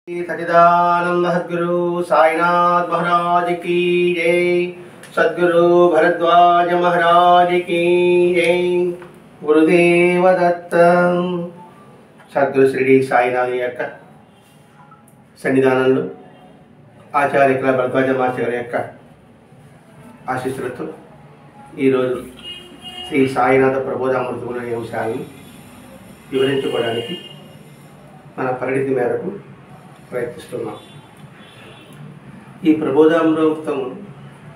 सच्चिदानंद सद्गुरु साईनाथ महाराज की जय। सद्गुरु भरद्वाज महाराज की जय। गुरुदेव दत्त। సద్గురు శ్రీ సాయినాథ్ యొక్క సన్నిధానంలో ఆచార్య భరద్వాజ మాస్టర్ గారి యొక్క ఆశీస్సులతో ఈరోజు శ్రీ సాయినాథ ప్రబోధామృతములనే అంశాలను వివరించుకోవడానికి మన పరిణితి మేరకు ప్రయత్నిస్తున్నాం. ఈ ప్రబోధామృతం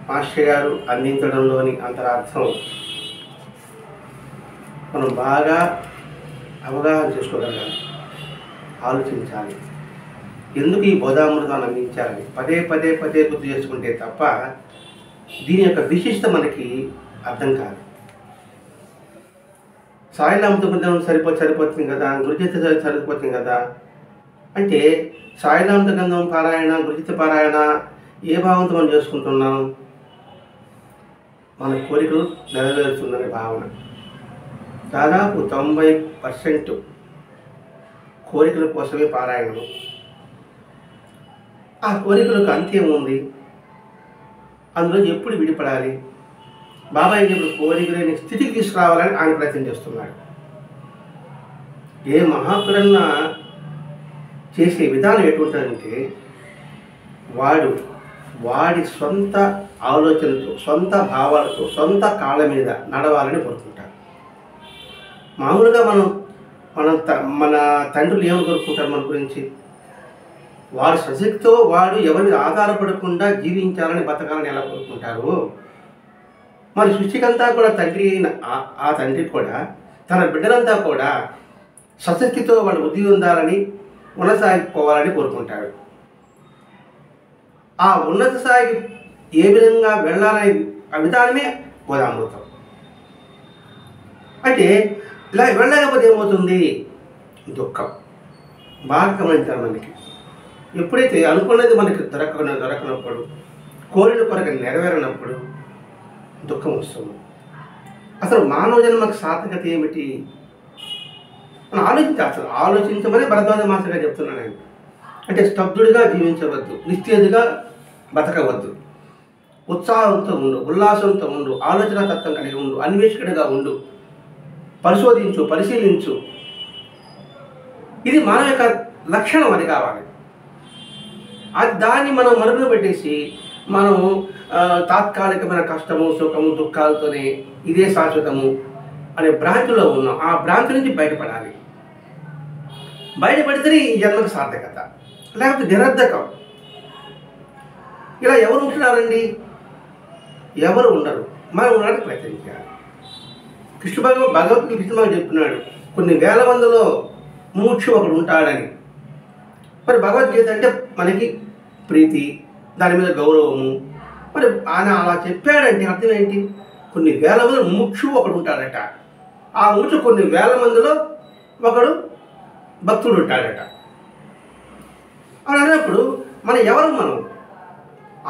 మాస్టర్ గారు అందించడంలోని అంతరార్థం మనం బాగా అవగాహన చేసుకోగలగాలి, ఆలోచించాలి. ఎందుకు ఈ బోధామృతాన్ని అందించాలని పదే పదే పదే గుర్తు చేసుకుంటే తప్ప దీని యొక్క విశిష్టత మనకి అర్థం కాదు. సాయినామృతం సరిపోతుంది కదా, గురుచిత సరిపోతుంది కదా అంటే సాయినామృత గ్రంథం పారాయణ, గురుచిత పారాయణ ఏ భావంతో మనం చేసుకుంటున్నాం? మన కోరికలు నెరవేరుతుందనే భావన. దాదాపు 90% కోరికల కోసమే పారాయణము. ఆ కోరికలకు అంత్యం ఉంది. అందులో ఎప్పుడు విడిపడాలి? బాబాయ్ ఇప్పుడు కోరిక లేని స్థితికి తీసుకురావాలని ఆయన ప్రయత్నం చేస్తున్నాడు. ఏ మహాత్ముడన్నా చేసే విధానం ఎటువంటిదంటే వాడి సొంత ఆలోచనతో, సొంత భావాలతో, సొంత కాళ్ళ మీద నడవాలని కోరుకుంటాడు. మామూలుగా మన తండ్రులు ఏమని కోరుకుంటారు మన గురించి? వారి సశక్తితో వాడు ఎవరి ఆధారపడకుండా జీవించాలని, బతకాలని ఎలా కోరుకుంటారు? మరి సృష్టికంతా కూడా తండ్రి అయిన ఆ తండ్రి కూడా తన బిడ్డలంతా కూడా సశక్తితో వాళ్ళు వృద్ధి పొందాలని, ఉన్నతసాగిపోవాలని కోరుకుంటాడు. ఆ ఉన్నత స్థాయికి ఏ విధంగా వెళ్ళాలనే విధానమే బోధామృతం. అంటే ఇలా వెళ్ళలేకపోతే ఏమవుతుంది? దుఃఖం. బాగా గమనించాలి. మనకి ఎప్పుడైతే అనుకున్నది మనకి దొరకనప్పుడు, కోరిన కొరకు నెరవేరనప్పుడు దుఃఖం వస్తుంది. అసలు మానవ జన్మకు సార్థకత ఏమిటి? మనం ఆలోచించమని భరద్వాజ మాస్టర్ చెప్తున్నాను నేను. అంటే స్తబ్దుడిగా జీవించవద్దు, నిశ్చేదుగా బతకవద్దు. ఉత్సాహంతో ఉండు, ఉల్లాసంతో ఉండు, ఆలోచన తత్వం కలిగి ఉండు, అన్వేషకుడిగా ఉండు, పరిశోధించు, పరిశీలించు. ఇది మానవ యొక్క లక్షణం. అది కావాలి. దాన్ని మనం మరుగున పెట్టేసి మనం తాత్కాలికమైన కష్టము, సుఖము, దుఃఖాలతోనే ఇదే శాశ్వతము అనే భ్రాంతిలో ఉన్నాం. ఆ భ్రాంతి నుంచి బయటపడాలి. బయటపడితేనే ఈ జన్మకు సార్థకత, లేకపోతే నిరర్ధకం. ఇలా ఎవరు ఉంటున్నారండి? ఎవరు ఉండరు. మనం ఉండడానికి ప్రయత్నించాలి. భగవద్గీత కృష్ణ చెప్తున్నాడు, కొన్ని వేల మందిలో ముముక్షు ఒకడు ఉంటాడని. మరి భగవద్గీత అంటే మనకి ప్రీతి, దాని మీద గౌరవము. మరి ఆయన అలా చెప్పాడంటే అర్థం ఏంటి? కొన్ని వేల మంది ముముక్షు ఒకడు ఉంటాడట. ఆ ముముక్షు కొన్ని వేల మందిలో ఒకడు భక్తుడు ఉంటాడట. అని అన్నప్పుడు మనం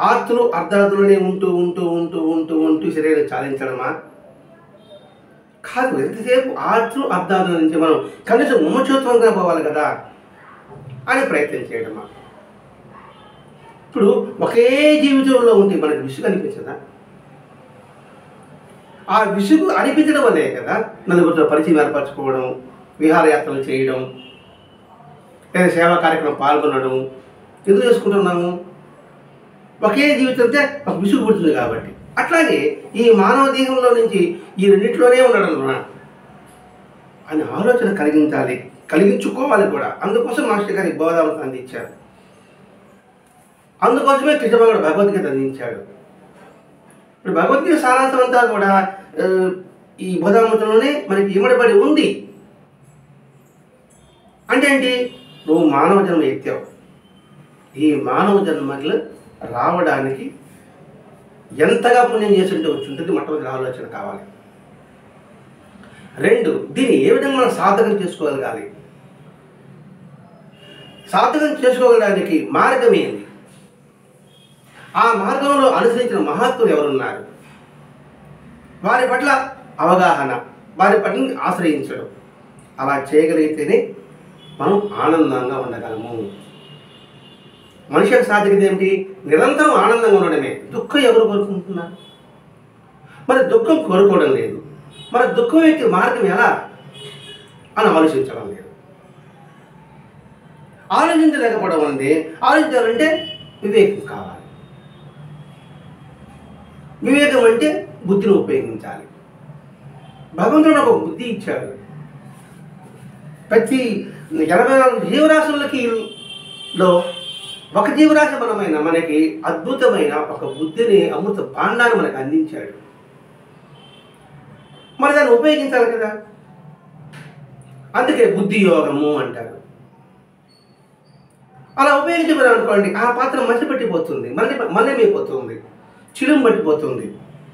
ఆర్తులు అర్ధార్థులనే ఉంటూ ఉంటూ ఉంటూ ఉంటూ ఉంటూ శరీరం చాలించడమా? కాదు. ఎంతసేపు ఆర్తులు అర్ధార్థుల నుంచి మనం కనీసం ముముక్షుత్వంగా పోవాలి కదా అని ప్రయత్నం చేయడమా? ఇప్పుడు ఒకే జీవితంలో ఉంటే మనకు విసుగు అనిపించదా? ఆ విసుగు అనిపించడం వల్లే కదా నలుగురితో పరిచయం ఏర్పరచుకోవడం, విహారయాత్రలు చేయడం, లేదా సేవా కార్యక్రమం పాల్గొనడం ఎందుకు చేసుకుంటున్నాము? ఒకే జీవితం అంటే ఒక విసుగు పుడుతుంది కాబట్టి. అట్లాగే ఈ మానవ దేహంలో నుంచి ఈ రెండింటిలోనే ఉండడం అని ఆలోచన కలిగించుకోవాలి కూడా. అందుకోసం మాస్టర్ గారి బోధామృతం అందించారు. అందుకోసమే కృష్ణభగవానుడు భగవద్గీత అందించాడు. ఇప్పుడు భగవద్గీత సారాంశం అంతా కూడా ఈ బోధామృతంలోనే మనకి ఇమడబడి ఉంది. అంటే ఏంటి? నువ్వు మానవ జన్మ ఎత్తావు. ఈ మానవ జన్మలు రావడానికి ఎంతగా పుణ్యం చేసి ఉంటే వచ్చి ఉంటుంది మొట్టమొదటి ఆలోచన కావాలి. 2, దీన్ని ఏ విధంగా మనం సాధకం చేసుకోగలగాలి? సాధకం చేసుకోగలడానికి మార్గం ఏంది? ఆ మార్గంలో అనుసరించిన మహాత్ములు ఎవరున్నారు? వారి పట్ల అవగాహన, వారి పట్ల ఆశ్రయించడం. అలా చేయగలిగితేనే మనం ఆనందంగా ఉండగలము. మనిషి యొక్క సాధ్యత ఏమిటి? నిరంతరం ఆనందంగా ఉండడమే. దుఃఖం ఎవరు కోరుకుంటున్నారు? మరి దుఃఖం కోరుకోవడం లేదు. మరి దుఃఖం యొక్క మార్గం ఎలా అని ఆలోచించడం లేదు. ఆలోచించలేకపోవడం అనేది, ఆలోచించాలంటే వివేకం కావాలి. వివేకం అంటే బుద్ధిని ఉపయోగించాలి. భగవంతుడు నాకు ఒక బుద్ధి ఇచ్చాడు. ప్రతి 84 జీవరాశులకి ఒక జీవరాశి మనకి అద్భుతమైన ఒక బుద్ధిని, అమృత భాండాన్ని మనకు అందించాడు. మరి దాన్ని ఉపయోగించాలి కదా. అందుకే బుద్ధి యోగము అంటారు. అలా ఉపయోగించమని అనుకోండి, ఆ పాత్ర మసి పట్టిపోతుంది, మళ్ళీపోతుంది, చిలుము పట్టిపోతుంది,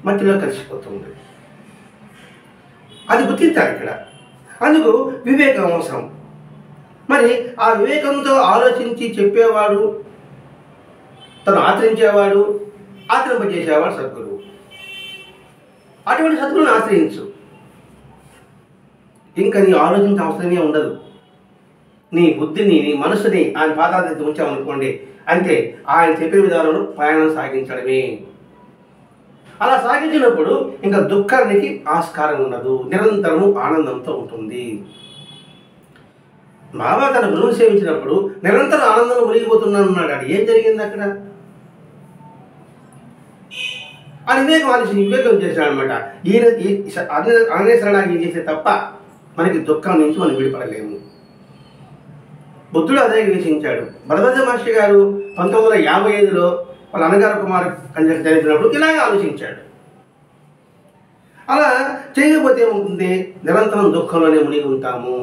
మట్టిలో కలిసిపోతుంది. అది గుర్తించాలి ఇక్కడ. అందుకు వివేకం అవసరం. మరి ఆ వివేకంతో ఆలోచించి చెప్పేవాడు, తను ఆచరించేవాడు, ఆచరింపజేసేవాడు సద్గురువు. అటువంటి సద్గురువుని ఆశ్రయించు. ఇంకా నీ ఆలోచించే అవసరమే ఉండదు. నీ బుద్ధిని, నీ మనసుని ఆయన పాదాల దగ్గర ఉంచామనుకోండి, అంతే, ఆయన చెప్పిన విధానంలో ప్రయాణం సాగించడమే. అలా సాగించినప్పుడు ఇంకా దుఃఖానికి ఆస్కారం ఉండదు, నిరంతరము ఆనందంతో ఉంటుంది. బాబా తన గురువుని సేవించినప్పుడు నిరంతరం ఆనందంలో మునిగిపోతున్నాను అన్నాడు. అది ఏం జరిగింది అక్కడ? ఆ వివేకం చేశాడు అనమాట. అనే శరణాగతి చేసే తప్ప మనకి దుఃఖం నుంచి మనం విడిపడలేము. బుద్ధుడు అదే వివేచించాడు. భరద్వాజ మహర్షి గారు 1955లో వాళ్ళ అన్నగారు కుమారు కంజకి జరిగినప్పుడు ఇలాగే ఆలోచించాడు. అలా చేయకపోతే ఏమవుతుంది? నిరంతరం దుఃఖంలోనే మునిగి ఉంటాము.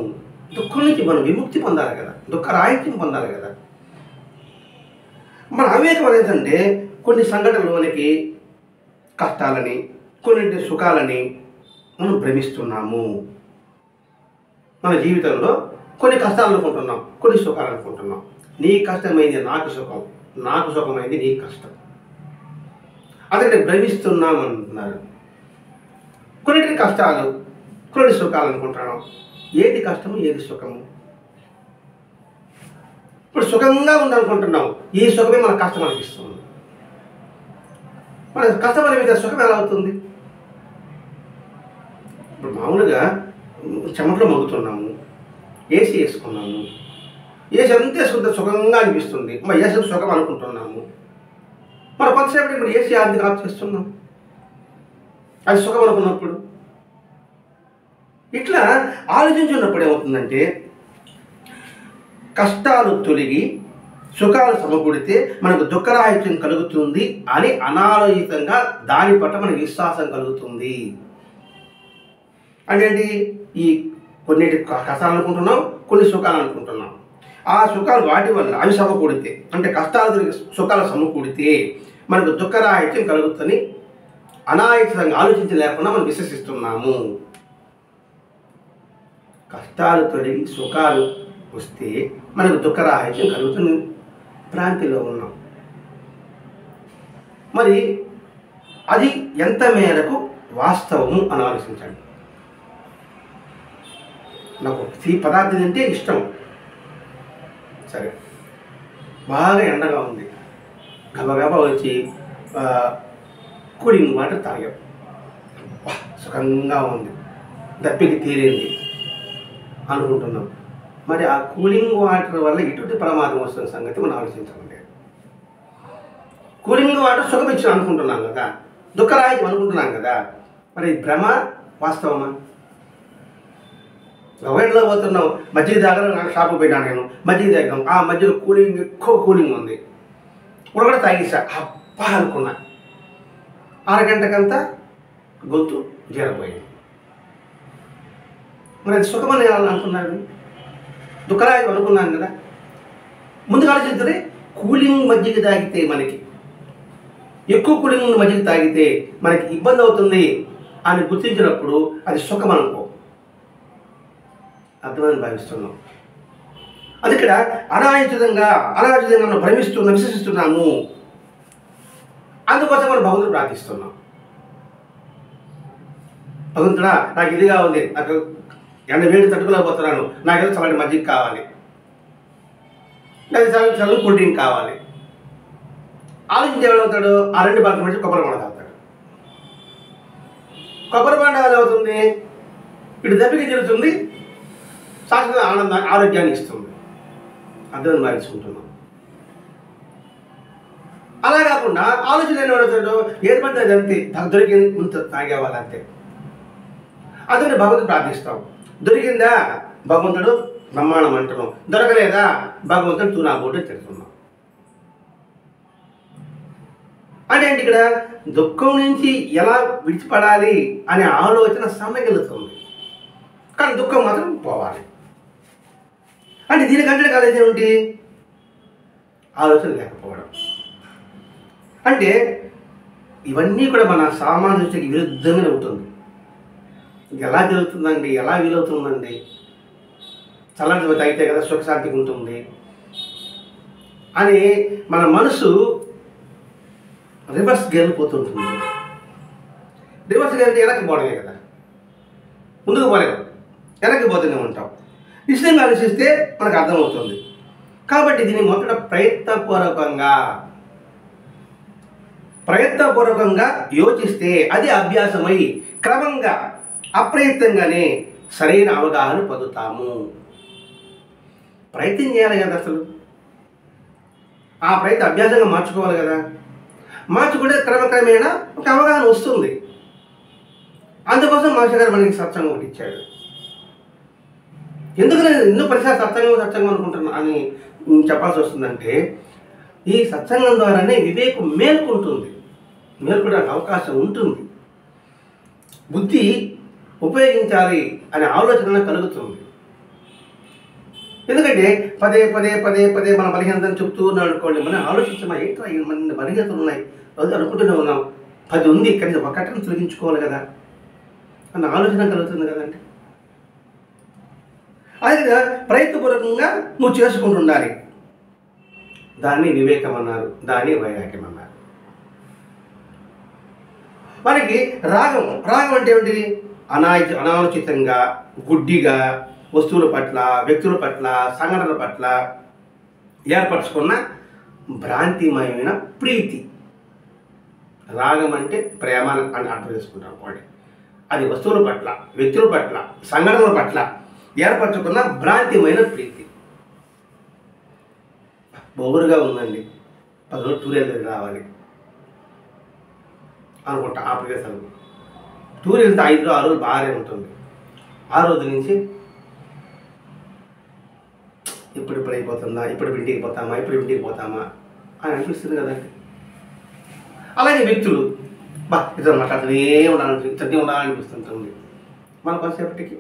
దుఃఖం నుంచి మనం విముక్తి పొందాలి కదా, దుఃఖ రాహిత్యం పొందాలి కదా. మన అవివేకం అనేదంటే కొన్ని సంఘటనలు మనకి కష్టాలని, కొన్ని సుఖాలని మనం భ్రమిస్తున్నాము. మన జీవితంలో కొన్ని కష్టాలు అనుకుంటున్నాం, కొన్ని సుఖాలు అనుకుంటున్నాం. నీ కష్టమైంది నాకు సుఖం, నాకు సుఖమైంది నీ కష్టం. అందుకని భ్రమిస్తున్నాం అంటున్నారు. కొన్నిటిని కష్టాలు, కొన్ని సుఖాలు అనుకుంటున్నాం. ఏది కష్టము, ఏది సుఖము? ఇప్పుడు సుఖంగా ఉందనుకుంటున్నాం, ఈ సుఖమే మన కష్టం అనిపిస్తుంది. మన కష్టం అనిపించే సుఖం ఎలా అవుతుంది? ఇప్పుడు మామూలుగా చెమటలో మగ్గుతున్నాము, ఏసీ వేసుకున్నాము, ఏసీ అంతా వేసుకుంటే సుఖంగా అనిపిస్తుంది, మరి ఏసీ సుఖం అనుకుంటున్నాము. మన కొంతసేపటి ఇప్పుడు ఏసీ ఆర్థిక ఆఫ్ చేస్తున్నాం, అది సుఖం అనుకున్నప్పుడు. ఇట్లా ఆలోచించున్నప్పుడు ఏమవుతుందంటే కష్టాలు తొలగి సుఖాలు సమకూడితే మనకు దుఃఖరాహిత్యం కలుగుతుంది అని అనాలోచితంగా దాని పట్ల మనకు విశ్వాసం కలుగుతుంది. అంటే ఏంటి? ఈ కొన్నిటి కష్టాలు అనుకుంటున్నాం, కొన్ని సుఖాలు అనుకుంటున్నాం. ఆ సుఖాలు వాటి వల్ల అవి సమకూడితే, అంటే కష్టాలు తొలగి సుఖాలు సమకూడితే మనకు దుఃఖరాహిత్యం కలుగుతుందని అనాయకంగా ఆలోచించి లేకుండా మనం విశ్వసిస్తున్నాము. కష్టాలు తొలగి సుఖాలు వస్తే మనకు దుఃఖరాహిత్యం కలుగుతున్న భ్రాంతిలో ఉన్నాం. మరి అది ఎంత మేరకు వాస్తవము అని ఆలోచించండి. నాకు ఈ పదార్థం అంటే ఇష్టం, సరే బాగా ఎండగా ఉంది, గబగబా వచ్చి కూలింగ్ వాటర్ తాగాం, సుఖంగా ఉంది, దప్పికి తీరింది అనుకుంటున్నాం. మరి ఆ కూలింగ్ వాటర్ వల్ల ఎటువంటి ప్రమాదం వస్తున్న సంగతి మనం ఆలోచించండి. కూలింగ్ వాటర్ సుఖం ఇచ్చి అనుకుంటున్నాం కదా, దుఃఖరాహిత్యం అనుకుంటున్నాం కదా, మరి భ్రమ వాస్తవమా? గవర్నలో పోతున్నాం, మజ్జిగ దగ్గర షాపు పోయినాను నేను, మజ్జిగ తాగాం, ఆ మధ్యలో కూలింగ్ ఎక్కువ కూలింగ్ ఉంది, ఇప్పుడు కూడా తాగేసా, అబ్బా అనుకున్నా, అరగంటకంతా గొంతు జీరపోయింది. మరి అది సుఖమని అనుకున్నాను, దుఃఖరాహిత్యం అనుకున్నాను కదా. ముందుగా ఆలోచిస్తే కూలింగ్ మజ్జిగ తాగితే, మనకి ఎక్కువ కూలింగ్ మజ్జిగ తాగితే మనకి ఇబ్బంది అవుతుంది అని గుర్తించినప్పుడు అది సుఖం అనుకో, అర్థమని భావిస్తున్నాం. అది ఇక్కడ అనాయోచితంగా మనం విశ్వసిస్తున్నాము. అందుకోసం మనం భగవంతుడు ప్రార్థిస్తున్నాం. భగవంతుడా, నాకు ఇదిగా ఉంది, నాకు ఎండ వేడి తట్టుకోలేకపోతున్నాను, నాకేదో చల్లటి మజ్జిగ కావాలి, లేదా చల్లని కూల్ డ్రింక్ కావాలి, ఆలోచించి ఏమవుతాడు, ఆ 2 బాటిల్ మధ్య కొబ్బరి బొండ తాగుతాడు. కొబ్బరి బొండ ఏమవుతుంది, ఇటు దెబ్బకి తిరుగుతుంది, శాశ్వత ఆనందాన్ని ఆరోగ్యాన్ని ఇస్తుంది. అర్థం మార్చుకుంటున్నాం. అలా కాకుండా ఆలోచన ఏమవుతాడు, ఏది పడితే అది అంతే, దొరికింది ముందు తాగేవాళ్ళు అంతే. అందుకని భగవంతుడు ప్రార్థిస్తాం. దొరికిందా భగవంతుడు బ్రహ్మాండం అంటున్నాం, దొరకలేదా భగవంతుడు తూనాబోటు తిడుతున్నాం. అంటే ఏంటి, ఇక్కడ దుఃఖం నుంచి ఎలా విడిచిపడాలి అనే ఆలోచన సన్నగిలుతుంది, కానీ దుఃఖం మాత్రం పోవాలి. అంటే దీనికంటే కాలేజ్ ఏమిటి, ఆలోచన లేకపోవడం. అంటే ఇవన్నీ కూడా మన సామాన్య దృష్టికి విరుద్ధంగానే ఉంటుంది. ఎలా జరుగుతుందండి, ఎలా వీలవుతుందండి, చల్లటి తాగితే కదా సుఖశాంతిగా ఉంటుంది అని మన మనసు రివర్స్ గేర్లు పోతుంటుంది. రివర్స్ గేర్ వెనక్కి పోవడమే కదా, ముందుకు పోలేము, వెనక్కి పోతూనే ఉంటాం. నిశ్చయంగా ఆలోచిస్తే మనకు అర్థమవుతుంది. కాబట్టి దీన్ని మొదట ప్రయత్నపూర్వకంగా యోచిస్తే అది అభ్యాసమై క్రమంగా అప్రయత్నంగానే సరైన అవగాహన పొందుతాము. ప్రయత్నం చేయాలి కదా, అసలు ఆ ప్రయత్నం అభ్యాసంగా మార్చుకోవాలి కదా. మార్చుకుంటే క్రమక్రమేణా ఒక అవగాహన వస్తుంది. అందుకోసం మహర్షి గారు మనకి సత్సంగం ఒకటి ఇచ్చాడు. ఎందుకు నేను ఎన్నో పరిసర సత్సంగం అనుకుంటున్నా అని చెప్పాల్సి వస్తుందంటే, ఈ సత్సంగం ద్వారానే వివేకం మేల్కొనడానికి అవకాశం ఉంటుంది. బుద్ధి ఉపయోగించాలి అనే ఆలోచన కలుగుతుంది. ఎందుకంటే పదే మన బలహీనతను చెప్తూ ఉన్నాడు అనుకోండి, మనం ఆలోచించమా, ఏంట్రా మన బలహీనతలు ఉన్నాయి రోజు అనుకుంటూనే ఉన్నాం, 10 ఉంది, ఇక్కడి ఒకటిని తొలగించుకోవాలి కదా అన్న ఆలోచన కలుగుతుంది కదండి. అదే ప్రయత్నపూర్వకంగా నువ్వు చేసుకుంటుండాలి. దాన్ని వివేకం అన్నారు, దాన్ని వైరాగ్యం అన్నారు. మనకి రాగం అంటే ఏమిటి, అనాలోచితంగా గుడ్డిగా వస్తువుల పట్ల, వ్యక్తుల పట్ల, సంఘటనల పట్ల ఏర్పరచుకున్న భ్రాంతిమయమైన ప్రీతి. రాగం అంటే ప్రేమ అని అర్థం చేసుకుంటాం అనుకోండి. అది వస్తువుల పట్ల, వ్యక్తుల పట్ల, సంఘటనల పట్ల ఏర్పరచుకున్న భ్రాంతిమైన ప్రీతి. బోరుగా ఉందండి, 10 రోజులు టూర్ వెళ్ళి రావాలి అనుకుంటా. ఆ ప్రదేశాలు టూర్ వెళ్తే 5 6 రోజులు బాగానే ఉంటుంది. ఆ రోజు నుంచి ఇప్పుడు అయిపోతుందా, ఇప్పుడు ఇంటికి పోతామా అని అనిపిస్తుంది కదండి. అలాగే వ్యక్తులు ఇద్దరు మాట్లాడుతూనే ఉండాలనిపిస్తుంటుంది మన కొంతసేపటికి.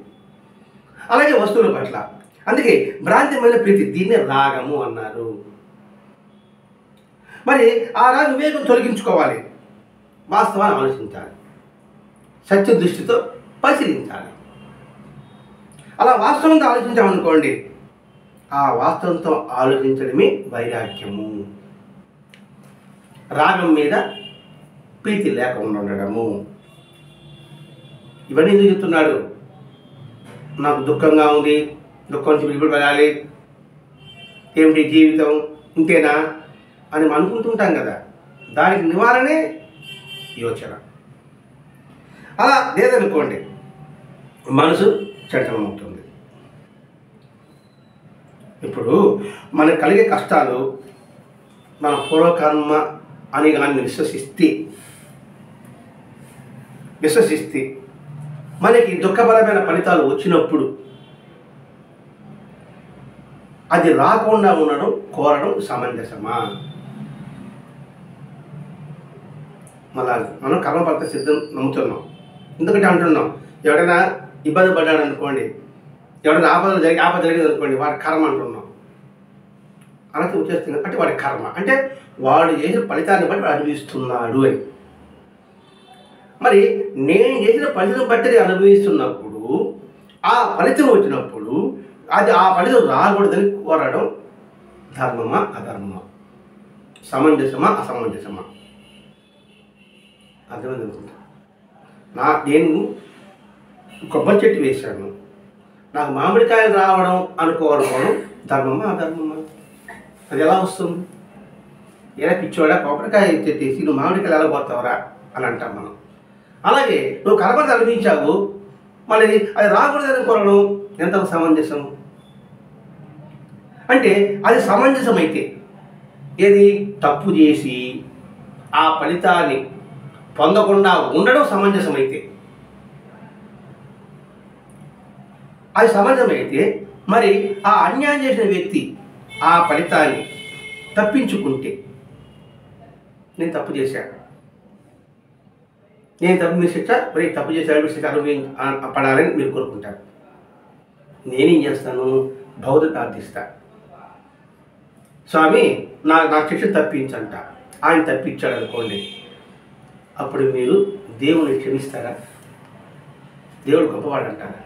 అలాగే వస్తువుల పట్ల, అందుకే భ్రాంతిమైన ప్రీతి, దీన్నే రాగము అన్నారు. మరి ఆ రాగ వివేకం తొలగించుకోవాలి, వాస్తవాన్ని ఆలోచించాలి, సత్య దృష్టితో పరిశీలించాలి. అలా వాస్తవంతో ఆలోచించామనుకోండి, ఆ వాస్తవంతో ఆలోచించడమే వైరాగ్యము. రాగం మీద ప్రీతి లేకుండా ఉండడము. ఇవన్నీ ఎందుకు చెప్తున్నాడు, నాకు దుఃఖంగా ఉంది, దుఃఖం నుంచి విడిపడాలి, ఏమిటి జీవితం ఇంతేనా అని మనం అనుకుంటుంటాం కదా. దానికి నివారణే యోచన. అలా లేదనుకోండి, మనసు చంచలమవుతుంది. ఇప్పుడు మనకు కలిగే కష్టాలు మన పూర్వకర్మ అని కానీ విశ్వసిస్తే మనకి దుఃఖపరమైన ఫలితాలు వచ్చినప్పుడు అది రాకుండా ఉండడం కోరడం సమంజసమా? మళ్ళా మనం కర్మఫల సిద్ధం నమ్ముతున్నాం. ఎందుకంటే అంటున్నాం, ఎవడైనా ఇబ్బంది పడ్డాడు అనుకోండి, ఎవడైనా ఆపద జరిగింది అనుకోండి, వాడి కర్మ అంటున్నాం. అలాగే వచ్చేస్తుంది అంటే వాడి కర్మ అంటే వాడు చేసిన ఫలితాన్ని బట్టి వాడు అనుభవిస్తున్నాడు అని. మరి నేను చేసిన ఫలితం బట్టి అనుభవిస్తున్నప్పుడు, ఆ ఫలితం వచ్చినప్పుడు అది ఆ ఫలితం రాకూడదని కోరడం ధర్మమా అధర్మమా, సమంజసమా అసమంజసమా? అర్థమైంది అనుకుంటా. నేను కొబ్బరి చెట్టు వేశాను, నాకు మామిడికాయలు రావడం అనుకోవడం ధర్మమా అధర్మమా? అది ఎలా వస్తుంది? ఎలా పిచ్చోడా కొబ్బరికాయ ఎత్తేసి నువ్వు మామిడికాయలు ఎలా పోతావురా అని అంటాం మనం. అలాగే నువ్వు కలపత అనిపించావు, మళ్ళీ అది రాకూడదని కోరడం ఎంత సమంజసం? అంటే అది సమంజసం అయితే ఏది తప్పు చేసి ఆ ఫలితాన్ని పొందకుండా ఉండడం సమంజసమైతే, అది సమంజసమైతే మరి ఆ అన్యాయం చేసిన వ్యక్తి ఆ ఫలితాన్ని తప్పించుకుంటే, నేను తప్పు చేశాను, నేను తప్పు మీరు శిక్ష మరి తప్పు చేశాడు శిక్ష పడాలని మీరు కోరుకుంటారు. నేనేం చేస్తాను? భగవంతుడు ప్రార్థిస్తా, స్వామి నా శిక్ష తప్పించంట. ఆయన తప్పించాడు అనుకోండి, అప్పుడు మీరు దేవుని క్షమిస్తారా? దేవుడు గొప్పవాడు అంటారా?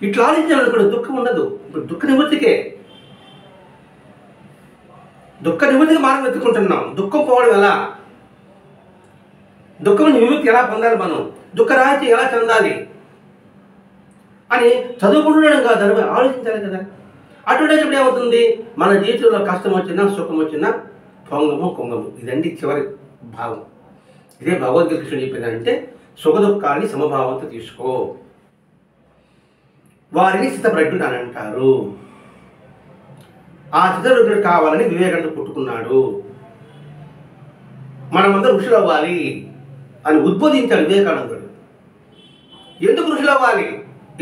ఇట్లా ఆలోచించాలని కూడా దుఃఖం ఉండదు. ఇప్పుడు దుఃఖ నివృత్తికి మనం వెతుకుంటున్నాం. దుఃఖం పోవడం ఎలా? దుఃఖం విముక్తి ఎలా పొందాలి, మనం దుఃఖరాహిత్యం ఎలా చెందాలి అని చదువుకుంటున్నాం కాదు, దానిపై ఆలోచించాలి కదా. అటువంటిప్పుడు ఏమవుతుంది? మన జీవితంలో కష్టం వచ్చినా సుఖం వచ్చినా పొంగము కొంగము, ఇదండి చివరి భావం. ఇదే భగవద్గీత కృష్ణుడు చెప్పిందంటే సుఖ దుఃఖాన్ని సమభావంతో తీసుకో, వారిని స్థితప్రజ్ఞుడు అని అంటారు. ఆ స్థితప్రజ్ఞుడు కావాలని వివేకానంద పుట్టుకున్నాడు. మనమందరం ఋషులు అవ్వాలి అని ఉద్బోధించాడు వివేకానందుడు. ఎందుకు ఋషులు అవ్వాలి,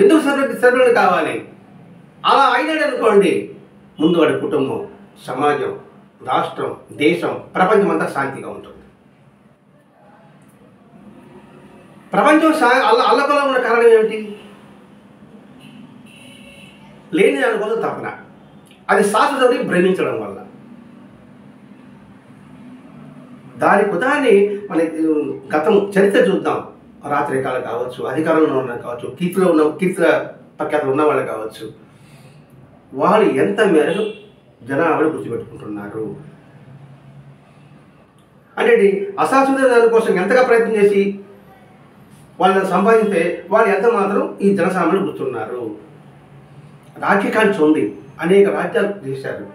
ఎందుకు స్థితప్రజ్ఞుడు కావాలి? అలా అయినాడు అనుకోండి, ముందు వాడి కుటుంబం, సమాజం, రాష్ట్రం, దేశం, ప్రపంచం అంతా శాంతిగా ఉంటుంది. ప్రపంచం అల్లకల్లో ఉన్న కారణం ఏమిటి? లేని దానికోసం తపన, అది శాశ్వతని భ్రమించడం వల్ల. దానికి ఉదాహరణ మనకి గతం చరిత్ర చూద్దాం. రాత్రికాలు కావచ్చు, అధికారంలో ఉన్న కావచ్చు, కీర్తుల ప్రఖ్యాతలు ఉన్న వాళ్ళు కావచ్చు, వాళ్ళు ఎంత మేరకు జనాభాను గుర్తుపెట్టుకుంటున్నారు అంటే అశాశ్వత దానికోసం ఎంతగా ప్రయత్నం చేసి వాళ్ళని సంపాదించితే వాళ్ళు ఎంత మాత్రం ఈ జనసామాన్యులు గుర్తున్నారు. రాజ్యకాంక్ష ఉంది, అనేక రాజ్యాలు చేశారు.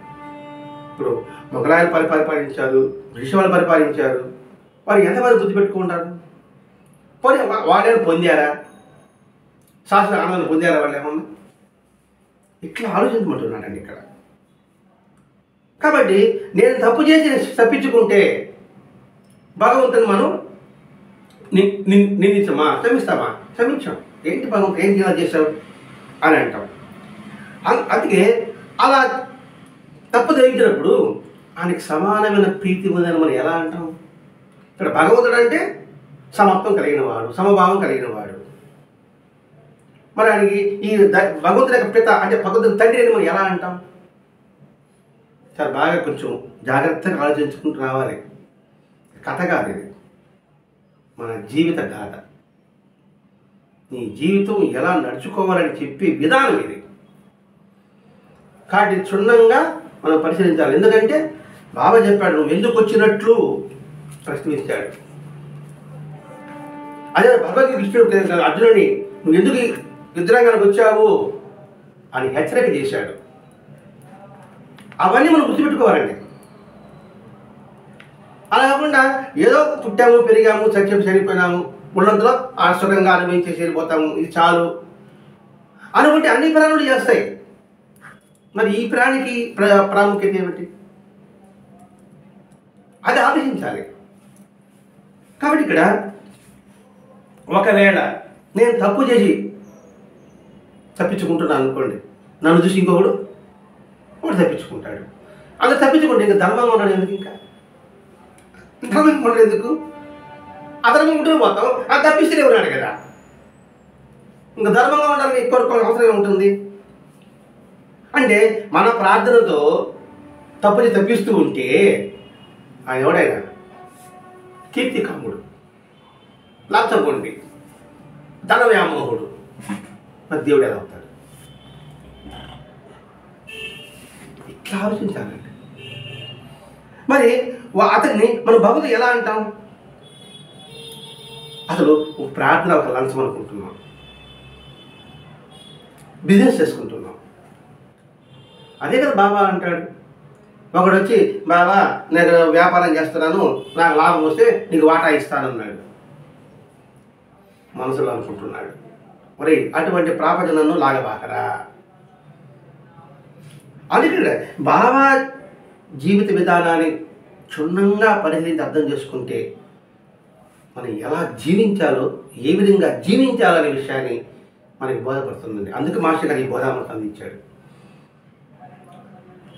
ఇప్పుడు మొఘలాయలు పరిపాలించారు, బ్రిటిష్ వాళ్ళు పరిపాలించారు, వారు ఎంతమంది గుర్తుపెట్టుకుంటారు? పోనీ వాళ్ళేమో పొందారా? శాశ్వత ఆనందాన్ని పొందారా వాళ్ళు ఏమన్నా? ఇట్లా ఆలోచించమంటున్నాడండి ఇక్కడ. కాబట్టి నేను తప్పు చేసి తప్పించుకుంటే భగవంతుని మనం నిందించమా, క్షమిస్తామా? క్షమించాం. ఏంటి భగవంతుడు ఏం ఇలా చేశావు అని అంటాం. అందుకే అలా తప్పు తగ్గించినప్పుడు ఆయనకి సమానమైన ప్రీతి ఉందని మనం ఎలా అంటాం? ఇక్కడ భగవంతుడు అంటే సమత్వం కలిగిన వాడు, సమభావం కలిగిన వాడు. మరి ఆయనకి ఈ భగవంతుడి యొక్క పిత అంటే భగవంతుడి తండ్రి అని మనం ఎలా అంటాం? చాలా బాగా కొంచెం జాగ్రత్తగా ఆలోచించుకుంటూ రావాలి. కథ కాదు ఇది, మన జీవిత గాథ. నీ జీవితం ఎలా నడుచుకోవాలని చెప్పే విధానం ఇది. కాబట్టి క్షుణ్ణంగా మనం పరిశీలించాలి. ఎందుకంటే బాబా చెప్పాడు, నువ్వు ఎందుకు వచ్చినట్లు ప్రశ్నించాడు. అదే భగవద్గీత కృష్ణుడు అర్జునుని నువ్వు ఎందుకు యుద్ధరంగానికి వచ్చావు అని హెచ్చరిక చేశాడు. అవన్నీ మనం గుర్తుపెట్టుకోవాలండి. అలా కాకుండా ఏదో పుట్టాము, పెరిగాము, చచ్చాము, చనిపోయినాము, ఉన్నంతలో ఆ సుఖంగా అనుభవించేసి వెళ్ళిపోతాము, ఇది చాలు అనుకుంటే అన్ని ప్రాణులు చేస్తాయి. మరి ఈ ప్రాణికి ప్రాముఖ్యత ఏమిటి? అది ఆలోచించాలి. కాబట్టి ఇక్కడ ఒకవేళ నేను తప్పు చేసి తప్పించుకుంటున్నాను అనుకోండి, నన్ను చూసి ఇంకొకడు వాడు తప్పించుకుంటాడు. అలా తప్పించుకుంటే ఇంకా ధర్మంగా ఉన్నాడు ఎందుకు? ఇంకా ధర్మంగా ఉండడు ఎందుకు? అధర్మంగా ఉంటూ పోతాం, అది తప్పిస్తూనే ఉన్నాడు కదా. ఇంకా ధర్మంగా ఉండాలని ఎక్కువ అవసరం ఉంటుంది. అంటే మన ప్రార్థనతో తప్పుని తప్పిస్తూ ఉంటే ఆయన ఎవడైనా కీర్తికాముడు, లాచగొండి, ధన వ్యామోహుడు, మరి దేవుడు ఎలా అవుతాడు? ఇట్లా ఆలోచించాలండి. మరి అతన్ని మనం భగవంతుడు ఎలా అంటాం? అసలు ప్రార్థన ఒక లంచం అనుకుంటున్నాం, బిజినెస్ చేసుకుంటున్నాం. అదే కదా బాబా అంటాడు, ఒకడు వచ్చి బాబా నేను వ్యాపారం చేస్తున్నాను, నాకు లాభం వస్తే నీకు వాటా ఇస్తానన్నాడు. మనసులో అనుకుంటున్నాడు, మరి అటువంటి ప్రాపంచనను లాగబాకరా. అందుకే బాబా జీవిత విధానాన్ని క్షుణ్ణంగా పరిశీలించి అర్థం చేసుకుంటే మనం ఎలా జీవించాలో, ఏ విధంగా జీవించాలనే విషయాన్ని మనకి బోధపడుతుందండి. అందుకు మాస్టర్ గారు ఈ బోధామృతం అందించాడు.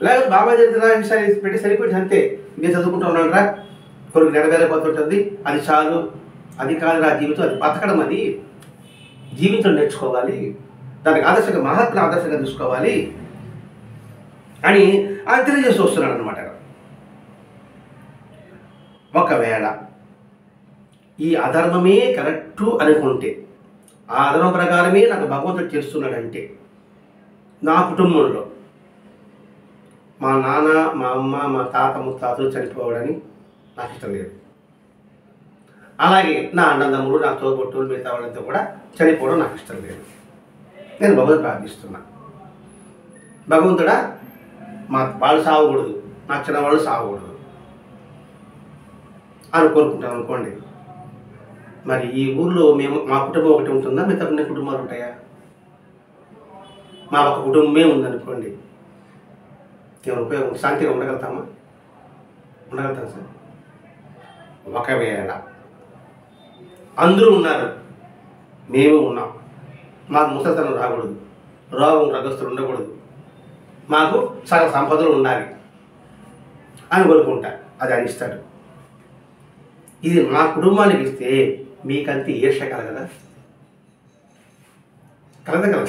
లేకపోతే బాబా చరిత్ర విషయాన్ని పెట్టి సరిపోయింది అంతే. నేను చదువుకుంటూ ఉన్నానరా, కొడుకు నెరవేరిపోతుంటుంది, అది చాలు. అది కాదు జీవితం, అది బతకడం, అది జీవించడం నేర్చుకోవాలి, దానికి ఆదర్శంగా మహాత్ముని ఆదర్శంగా తీసుకోవాలి అని ఆయన తెలియజేస్తూ వస్తున్నాడు అనమాట. ఒకవేళ ఈ అధర్మమే కరెక్టు అనుకుంటే, ఆ అధర్మం ప్రకారమే నాకు భగవంతుడు చేస్తున్నాడంటే, నా కుటుంబంలో మా నాన్న, మా అమ్మ, మా తాత ముత్తాతలు చనిపోవడని నాకు ఇష్టం లేదు. అలాగే నా అన్నదమ్ములు, నా తోబుట్టులు, మిగతా వాళ్ళంతా కూడా చనిపోవడం నాకు ఇష్టం లేదు. నేను భగవంతుడు ప్రార్థిస్తున్నా, భగవంతుడా మా వాళ్ళు సాగకూడదు, నా చిన్నవాళ్ళు సాగకూడదు అని కోరుకుంటాను అనుకోండి. మరి ఈ ఊర్లో మా కుటుంబం ఒకటి ఉంటుందా, మిగతా కొన్ని కుటుంబాలు ఉంటాయా? మా ఒక కుటుంబమే ఉందనుకోండి, ఏమైనా ఉపయోగం? శాంతిగా ఉండగలుగుతామా? ఉండగలుగుతాం సార్. ఒకవేళ అందరూ ఉన్నారు, మేము ఉన్నాం, మాకు ముసలితనం రాకూడదు, రోగం రగస్తులు ఉండకూడదు, మాకు సగం సంపదలు ఉండాలి అని కోరుకుంటా, అది ఆయన ఇస్తాడు. ఇది మా కుటుంబానికి ఇస్తే మీకంతే ఈర్ష కలగదా? కలగదు.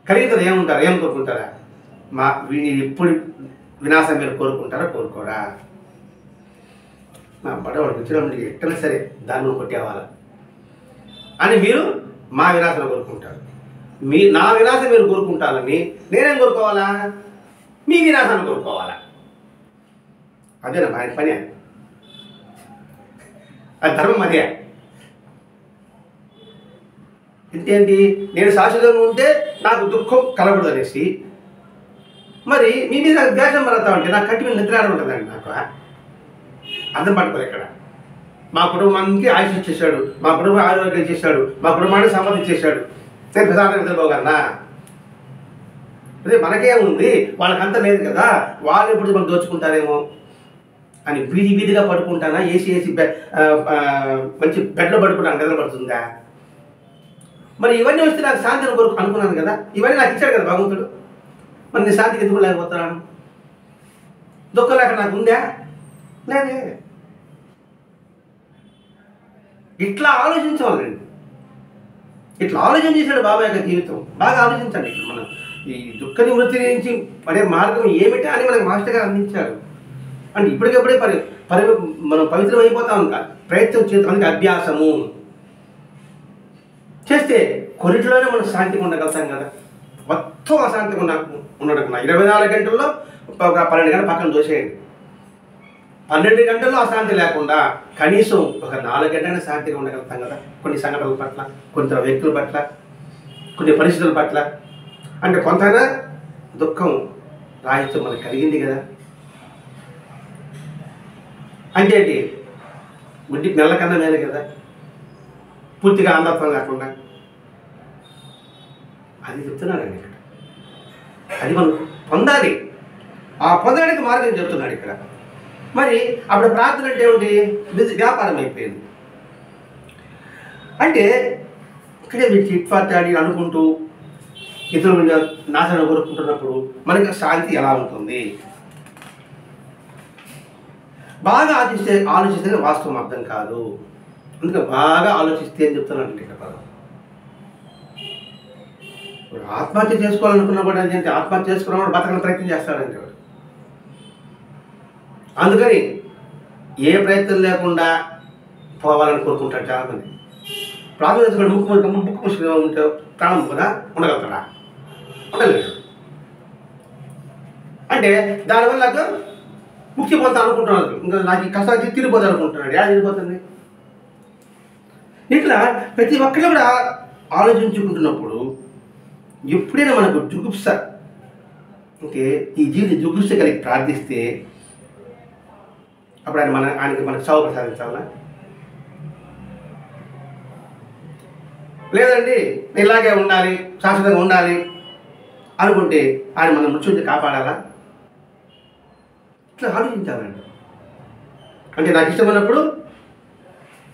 కలిగితే ఏముంటారు, ఏం కోరుకుంటారా? మా వీడిని ఎప్పుడు వినాశం మీరు కోరుకుంటారా, కోరుకోరా? నా బడవాడికి వచ్చినప్పుడు ఎట్టైనా సరే దాన్ని కొట్టేవాళ్ళ అని మీరు మా వినాశం కోరుకుంటారు. నా వినాశం మీరు కోరుకుంటారని నేనేం కోరుకోవాలా? మీ వినాశాన్ని కోరుకోవాలా? అదేనా ఆయన పని? అది ధర్మం, అదే. ఏంటి, నేను శాశ్వతంగా ఉంటే నాకు దుఃఖం కలగదు అనేసి, మరి మీ మీద ద్వేషం పడతా ఉంటే నాకు కంటి మీద నిద్ర ఉంటుందండి. నాకు అర్థం పట్టుకోలేదు. ఇక్కడ మా కుటుంబానికి ఆయుష్ ఇచ్చేసాడు, మా కుటుంబం ఆరోగ్యం ఇచ్చేసాడు, మా కుటుంబానికి సంపద ఇచ్చేసాడు. నేను ప్రశాంతంగా నిద్రపోగలనా? అదే మనకే ఉంది, వాళ్ళకంతా లేదు కదా, వాళ్ళు ఎప్పుడు మనం దోచుకుంటారేమో అని వీధిగా పడుకుంటానా? ఏసీ మంచి బెడ్లో పడుకుంటాను, నిద్ర పడుతుందా? మరి ఇవన్నీ వస్తే నాకు శాంతిని కొరకు అనుకున్నాను కదా, ఇవన్నీ నాకు ఇచ్చాడు కదా భగవంతుడు. మరి నేను శాంతికి ఎందుకు లేకపోతున్నాను? దుఃఖం లేక నాకు ఉందా? లేదే. ఇట్లా ఆలోచించవాలండి. ఇట్లా ఆలోచన చేశాడు బాబా యొక్క జీవితం. బాగా ఆలోచించండి. ఇక్కడ మనం ఈ దుఃఖ నివృత్తి నుంచి పడే మార్గం ఏమిటా అని మనకు మాస్టర్ గారు అందించారు. అంటే ఇప్పటికప్పుడే మనం పవిత్రం అయిపోతాం. ప్రయత్నం చేస్తాం, అందుకే అభ్యాసము చేస్తే కొన్నిటిలోనే మనం శాంతిగా ఉండగలుగుతాం కదా. మొత్తం అశాంతిగా ఉండడం 24 గంటల్లో ఒక 12 గంటలు పక్కన దోసేయండి. 12 గంటల్లో అశాంతి లేకుండా కనీసం ఒక 4 గంటలైనా శాంతిగా ఉండగలుగుతాం కదా. కొన్ని సంఘటనల పట్ల, కొంత వ్యక్తుల పట్ల, కొన్ని పరిస్థితుల పట్ల. అంటే కొంతైనా దుఃఖం రాహిత్యం మనకు కలిగింది కదా. అంటే ఏంటి, గుడ్డి నెల కన్నా మేలే కదా, పూర్తిగా అంధత్వం లేకుండా. అది చెప్తున్నాడండి ఇక్కడ. అది మనం పొందాలి. ఆ పొందడానికి మార్గం చెప్తున్నాడు ఇక్కడ. మరి అప్పుడు ప్రార్థన అంటే ఏమిటి? వ్యాపారం అయిపోయింది. అంటే ఇక్కడే మీరు చిట్ఫాటాడి అనుకుంటూ ఇతరులు నాశనం కోరుకుంటున్నప్పుడు మనకి శాంతి ఎలా ఉంటుంది? బాగా ఆలోచిస్తే వాస్తవం అర్థం కాదు. అందుకే బాగా ఆలోచిస్తే అని చెప్తున్నానండి ఇక్కడ. ఆత్మహత్య చేసుకోవాలనుకున్నా కూడా ఏంటంటే, ఆత్మహత్య చేసుకున్నవాడు బతకని ప్రయత్నం చేస్తాడంటే వాడు. అందుకని ఏ ప్రయత్నం లేకుండా పోవాలని కోరుకుంటాడు చాలామంది. ప్రార్థన చేసుకుని ముక్కు పుష్పంగా ఉంటే ప్రాణం కూడా ఉండగలుగుతాడా? ఉండలేదు. అంటే దానివల్ల నాకు ముక్తి పొందుతా అనుకుంటున్నాడు. ఇంకా నాకు ఈ కష్టానికి తిరిగిపోతా అనుకుంటున్నాడు. ఎలా తిరిగిపోతుంది? ఇట్లా ప్రతి ఒక్కరు కూడా ఆలోచించుకుంటున్నప్పుడు ఎప్పుడైనా మనకు జుగుప్స ఓకే, ఈ జీవిత దుఃఖిస్తే కలిగి ప్రార్థిస్తే అప్పుడు ఆయనకి మనకు చావు ప్రసాదించాలా? లేదండి నేను ఇలాగే ఉండాలి, శాశ్వతంగా ఉండాలి అనుకుంటే ఆయన మన మృత్యు నుంచి కాపాడాలా? ఇట్లా ఆలోచించాలండి. అంటే నాకు ఇష్టమైనప్పుడు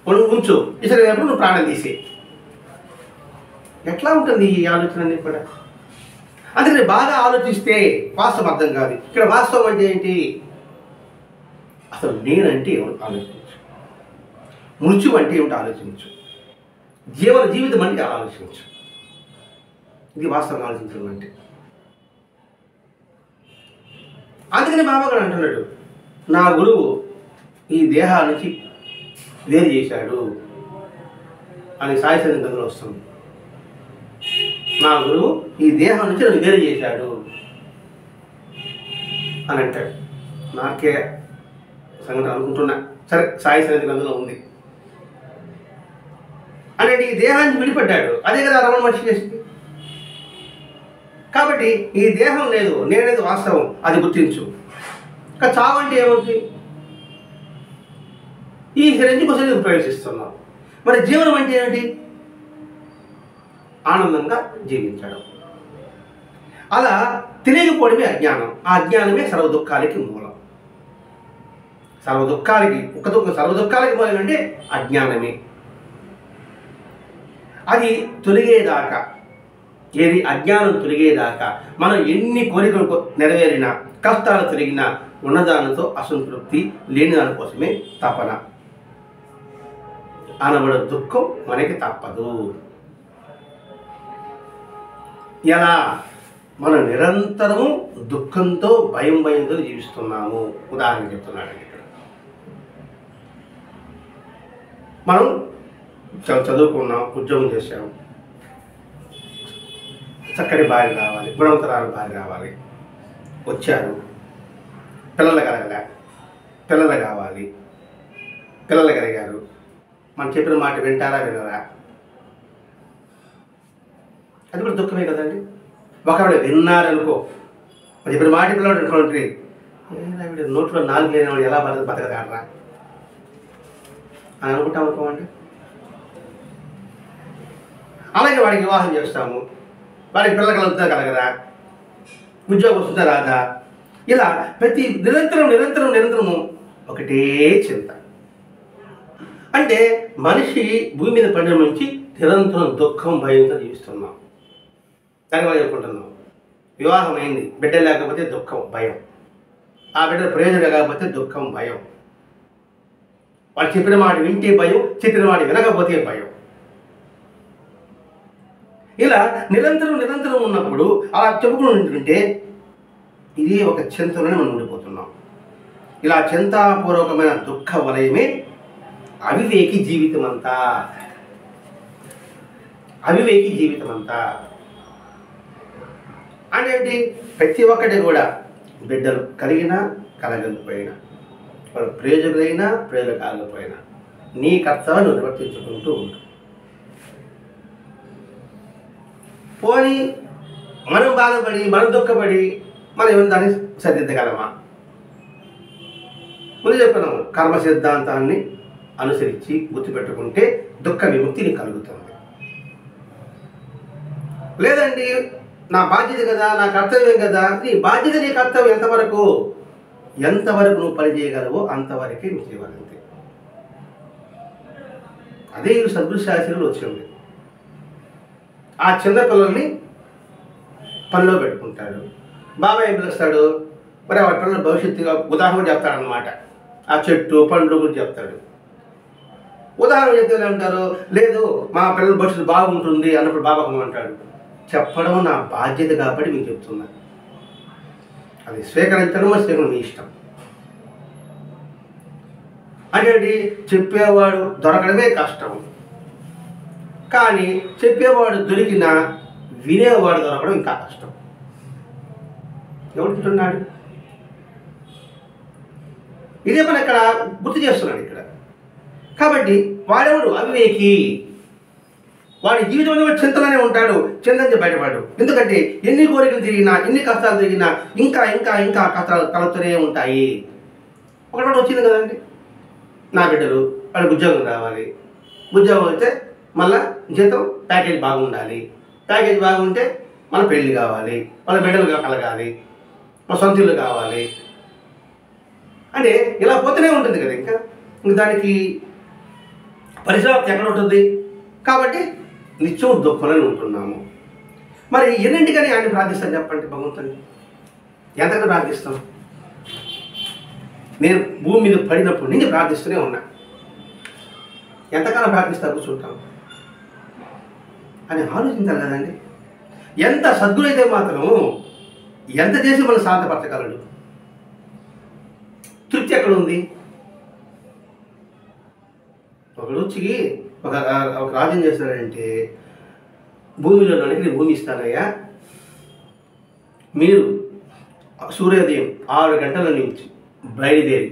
నువ్వు ఉంచు, ఇష్టమైనప్పుడు నువ్వు ప్రాణం తీసే. ఎట్లా ఉంటుంది ఈ ఆలోచన అన్నీ కూడా? అందుకని బాగా ఆలోచిస్తే వాస్తవం అర్థం కాదు. ఇక్కడ వాస్తవం అంటే ఏంటి? అసలు నేనంటే ఏమిటి ఆలోచించు, మృత్యు అంటే ఏమిటి ఆలోచించు, జీవితం అంటే ఆలోచించు. ఇది వాస్తవంగా ఆలోచించడం అంటే. అందుకని బాబా గారు అంటున్నాడు, నా గురువు ఈ దేహాల నుంచి వేరు చేశాడు అని సాయి సన్నిధిలో వస్తుంది. నా గురువు ఈ దేహం నుంచి నన్ను వేరు చేశాడు అని అంటాడు. నాకే సంగతి అనుకుంటున్నా, సరే సాయి సన్నిధి గ్రంథంలో ఉంది అంటే ఈ దేహాన్ని విడిపడ్డాడు. అదే కదా రమణ మనిషి చేసింది. కాబట్టి ఈ దేహం లేదు, నేనేది వాస్తవం, అది గుర్తించు. ఇంకా చావు అంటే ఏమవుతుంది? ఈ శరీరం కోసం నువ్వు ప్రవేశిస్తున్నావు. మరి జీవనం అంటే ఏమిటి? ఆనందంగా జీవించడం. అలా తెలియకపోవడమే అజ్ఞానం. ఆ అజ్ఞానమే సర్వ దుఃఖాలకి మూలం. సర్వ దుఃఖాలకి మూలం అంటే అజ్ఞానమే. అది తొలగేదాకా, ఏది అజ్ఞానం తొలగేదాకా మనం ఎన్ని కోరికలు నెరవేరినా, కష్టాలు తొలగినా ఉన్నదానితో అసంతృప్తి, లేని దానికోసమే తపన. అనబడే దుఃఖం మనకి తప్పదు. ఎలా? మనం నిరంతరము దుఃఖంతో భయంతో జీవిస్తున్నాము. ఉదాహరణ చెప్తున్నాడండి ఇక్కడ. మనం చదువుకున్నాం, ఉద్యోగం చేసాము, చక్కటి భార్య రావాలి, గుణవంతరాల భార్య రావాలి, వచ్చారు, పిల్లలు కలగలే, పిల్లలు కావాలి, పిల్లలు కలిగారు. మనం చెప్పిన మాట వింటారా వినరా? అది కూడా దుఃఖమే కదండి. ఒకవేళ విన్నారనుకో, మనం చెప్పిన మాట పిల్లలు అనుకోండి, నోట్లో నాలుగు లేని వాడు ఎలా బతకదాడరా అని అనుకుంటాం అనుకోమండి. అలాగే వాడికి వివాహం చేస్తాము, వాడికి పిల్లలు కలగరా, ఉద్యోగం వస్తుందా రాదా, ఇలా ప్రతి నిరంతరము ఒకటే చింత. అంటే మనిషి భూమి మీద పడిన నుంచి నిరంతరం దుఃఖం, భయంతో జీవిస్తున్నాం. దాని వల్ల చెప్పుకుంటున్నాం. వివాహం అయింది, బిడ్డ లేకపోతే దుఃఖం, భయం. ఆ బిడ్డ ప్రయోజనం కాకపోతే దుఃఖం, భయం. వాడు చెప్పిన మాట వింటే భయం, చెప్పిన మాట వినకపోతే భయం. ఇలా నిరంతరం ఉన్నప్పుడు అలా చెప్పుకుని ఉంటుంటే ఇదే ఒక చింతలోనే మనం ఉండిపోతున్నాం. ఇలా చింతాపూర్వకమైన దుఃఖ వలయమే అవివేకి జీవితం అంతా. అవివేకి జీవితం అంతా అంటే ప్రతి ఒక్కటి కూడా బిడ్డలు కలిగినా కలగకపోయినా, వాళ్ళు ప్రయోజకులైనా ప్రయోజనం కాకపోయినా నీ కర్తవ్యాన్ని నిర్వర్తించుకుంటూ ఉంటాం. పోనీ మనం బాధపడి, మనం దుఃఖపడి మనం ఏమైనా దాన్ని సరిదిద్దగలమా? ముందు చెప్పినాము, కర్మ సిద్ధాంతాన్ని అనుసరించి గుర్తుపెట్టుకుంటే దుఃఖ విముక్తిని కలుగుతుంది. లేదండి నా బాధ్యత కదా, నా కర్తవ్యం కదా, నీ బాధ్యత నీ కర్తవ్యం ఎంతవరకు నువ్వు పని చేయగలవో అంతవరకే నువ్వు చేయగలిగితే. అదే ఈ సద్గురు శాస్త్రులు వచ్చింది. ఆ చిన్న పిల్లల్ని పనిలో పెట్టుకుంటాడు. బాబాయ్ ఏం పిలుస్తాడు, మరి ఆ పిల్లల భవిష్యత్తుగా ఉదాహరణ చెప్తాడనమాట. ఆ చెట్టు పండ్లు గురించి చెప్తాడు. ఉదాహరణ చెప్తే అంటారు, లేదు మా పిల్లల భవిష్యత్తు బాగుంటుంది అన్నప్పుడు బాబాకు అంటాడు, చెప్పడం నా బాధ్యత కాబట్టి మీకు చెప్తున్నా. అది స్వీకరించడం మీ ఇష్టం. అంటే చెప్పేవాడు దొరకడమే కష్టం, కానీ చెప్పేవాడు దొరికినా వినేవాడు దొరకడం ఇంకా కష్టం. ఎవడుకుంటున్నాడు? ఇదే మన ఇక్కడ గుర్తు చేస్తున్నాడు ఇక్కడ. కాబట్టి వాడెవడు? అవివేకి. వాడి జీవితంలో చింతలోనే ఉంటాడు, చింతని బయటపడు. ఎందుకంటే ఎన్ని కోరికలు తిరిగినా, ఎన్ని కష్టాలు తిరిగినా ఇంకా ఇంకా ఇంకా కష్టాలు కలుగుతూనే ఉంటాయి. ఒకటి వచ్చింది కదండి, నా బిడ్డలు వాళ్ళకి ఉద్యోగం రావాలి, ఉద్యోగం వస్తే మళ్ళీ జీతం ప్యాకేజ్ బాగుండాలి, ప్యాకేజ్ బాగుంటే మన పెళ్ళి కావాలి, వాళ్ళ బిడ్డలు కలగాలి, మన సొంత ఇల్లు కావాలి అంటే ఇలా పోతూనే ఉంటుంది కదా. ఇంకా దానికి పరిసమాప్తి ఎక్కడ ఉంటుంది? కాబట్టి నిత్యం దుఃఖంలోనే ఉంటున్నాము. మరి ఎన్నింటికని ఆయన ప్రార్థిస్తాను చెప్పండి భగవంతుని? ఎంతగా ప్రార్థిస్తాం? నేను భూమి మీద పడినప్పుడు నుంచి ప్రార్థిస్తూనే ఉన్నా. ఎంతకాలం ప్రార్థిస్తా కూర్చుంటాం అని ఆలోచించాలి కదండి. ఎంత సద్గురైతే మాత్రం ఎంత చేసి మనం శాంతపరచగలడు? తృప్తి ఎక్కడ ఉంది? ఒకడు వచ్చి ఒక రాజు ఏం చేస్తాడంటే, భూమిలో నేను భూమి ఇస్తానయ్యా, మీరు సూర్యోదయం 6 గంటల నుంచి బయలుదేరి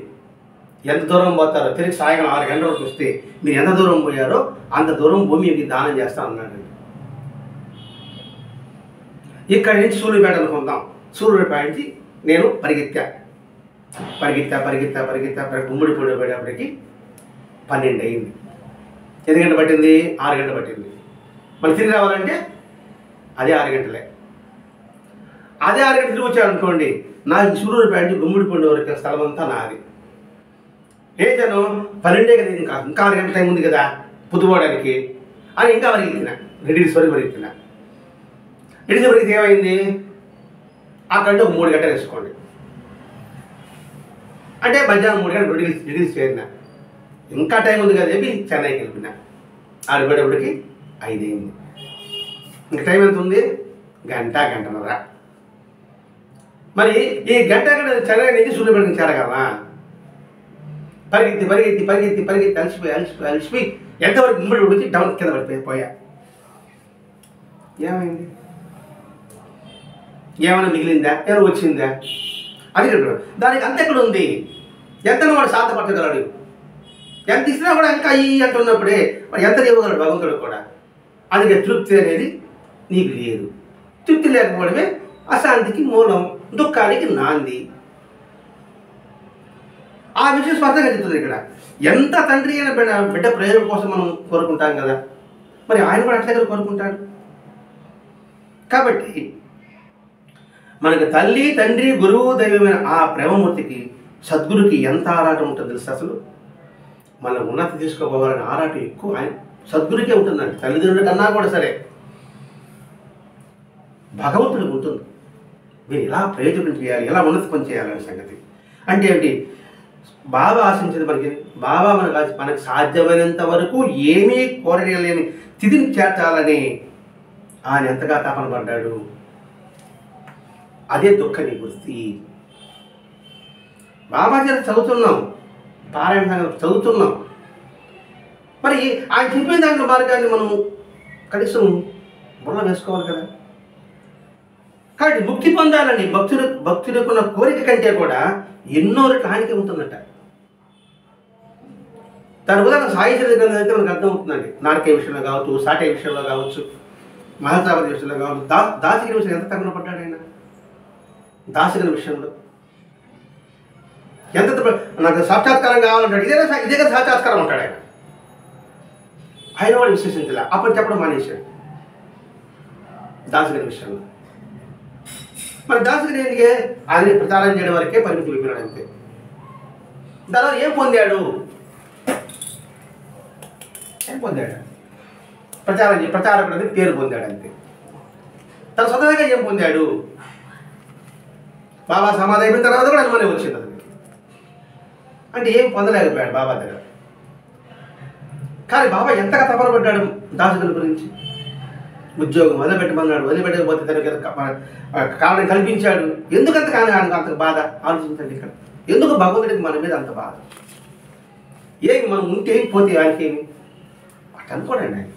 ఎంత దూరం పోతారో తిరిగి సాయంకాలం 6 గంటలకు వస్తే మీరు ఎంత దూరం పోయారో అంత దూరం భూమి మీకు దానం చేస్తా అన్నాడు. ఇక్కడి నుంచి సూర్యుపేట అనుకుందాం. సూర్యుపేట నుంచి నేను పరిగెత్తా గుమ్మడి పొడి పడేపటికి 12 అయింది. ఎన్ని గంటలు పట్టింది? 6 గంటలు పట్టింది. మళ్ళీ తిరిగి రావాలంటే అదే 6 గంటలే. అదే 6 గంటలు తిరిగి వచ్చాడనుకోండి, నాకు సూర్యుపేట నుంచి గుమ్మడి పొడి వరకు స్థలం అంతా నాది. ఏజను 12 కదా, ఇంకా 6 గంటల టైం ఉంది కదా పొద్దుపోవడానికి అని ఇంకా పరిగెత్తిన, రెడీస్ వరకు పరిగెత్తిన. రెడీస్ వరకు ఏమైంది? అక్కడంటే ఒక 3 గంటలు వేసుకోండి, అంటే మధ్యాహ్నం 3 గంటలు రెడీస్ చేరిన. ఇంకా టైం ఉంది కదా చెప్పి చెన్నైకి వెళ్ళిపోయినా. ఆడిపోయేటప్పటికి 5 అయింది. ఇంకా టైం ఎంత ఉంది? గంటన్నర. మరి ఈ గంట చెన్నై నుంచి సూర్యపేటకి చేరగలనా? పరిగెత్తి అలసిపోయి ఎంతవరకు గుమ్మడి వచ్చి డౌన్ కింద పడిపోయా. ఏమైంది? ఏమైనా మిగిలిందా? ఏమైనా వచ్చిందా? అది దానికి అంత ఎక్కడ ఉంది? ఎంతనో వాడు శాంతపరచగలడు. ఎంత ఇచ్చినా కూడా ఇంకా అంటున్నప్పుడే ఎంత ఇవ్వగలడు భగవంతుడు కూడా. అందుకే తృప్తి అనేది నీకు లేదు. తృప్తి లేకపోవడమే అశాంతికి మూలం, దుఃఖానికి నాంది. ఆ విషయం స్పష్టంగా చెప్తుంది ఇక్కడ. ఎంత తండ్రి అయిన బిడ్డ ప్రయోజనం కోసం మనం కోరుకుంటాం కదా, మరి ఆయన కూడా అట్లా కోరుకుంటాడు. కాబట్టి మనకు తల్లి, తండ్రి, గురువు, దైవమైన ఆ ప్రేమమూర్తికి, సద్గురుకి ఎంత ఆరాటం ఉంటుంది తెలుసు. అసలు మన ఉన్నతి తీసుకోవాలని ఆరాటం ఎక్కువ ఆయన సద్గురుకే ఉంటుందండి. తల్లిదండ్రుల కన్నా కూడా సరే భగవంతుడికి ఉంటుంది. మీరు ఎలా ప్రయోజనం చేయాలి, ఎలా ఉన్నతి పని చేయాలనే సంగతి. అంటే ఏంటి? బాబా ఆశించేది బాబా మనకు సాధ్యమైనంత వరకు ఏమీ కోరలేని స్థితిని చేర్చాలని ఆయన ఎంతగా తపన పడ్డాడు. అదే దుఃఖ నివృత్తి. బాబా గారు చదువుతున్నాం, పారాయణ సంగతి చదువుతున్నాం. మరి ఆయన చెప్పిన దాంట్లో మార్గాన్ని మనం కనీసం బుర్ర వేసుకోవాలి కదా. కాబట్టి ముక్తి పొందాలని భక్తులకున్న కోరిక కంటే కూడా ఎన్నో రెట్లు హానికే ఉంటుందట. దాని ఉదాహరణ సాయి చరిత్ర అయితే మనకు అర్థమవుతుందండి. నాటకీయ విషయంలో కావచ్చు, సాటే విషయంలో కావచ్చు, మహాత్మాపతి విషయంలో కావచ్చు, దాసిగిరి విషయంలో ఎంత తగ్గున పడ్డాడు ఆయన. దాసిగిరి విషయంలో ఎంత నాకు సాక్షాత్కారం కావాలంటాడు. ఇదే కదా సాక్షాత్కారం అంటాడు ఆయన. ఆయన వాడు విశ్వసించలే, అప్పుడు చెప్పడం మానేశాడు దాసిగిరి విషయంలో. మరి దాసిగిరి ఎందుకే? ఆయన ప్రచారం చేయడం వరకే పరిమితి విప్పినాడు అంతే. దానివల్ల ఏం పొందాడు? ప్రచారకుడు అనేది పేరు పొందాడు అంతే. తన స్వతహాగా ఏం పొందాడు? బాబా సమాధి అయిపోయిన తర్వాత కూడా అనుమానం వచ్చింది అతనికి. అంటే ఏం పొందలేకపోయాడు బాబా దగ్గర. కానీ బాబా ఎంతగా తపన పడ్డాడు దాసుగుల గురించి. ఉద్యోగం వదిలిపెట్టకపోతే తనకి కారణం కల్పించాడు. ఎందుకంత కానీ అంత బాధ ఆలోచించండి ఇక్కడ. ఎందుకు భగవంతుడికి మన మీద అంత బాధ? ఏమి మనం ఉంటే పోతే ఆయనకేమి అట్లా అనుకోడండి. ఆయన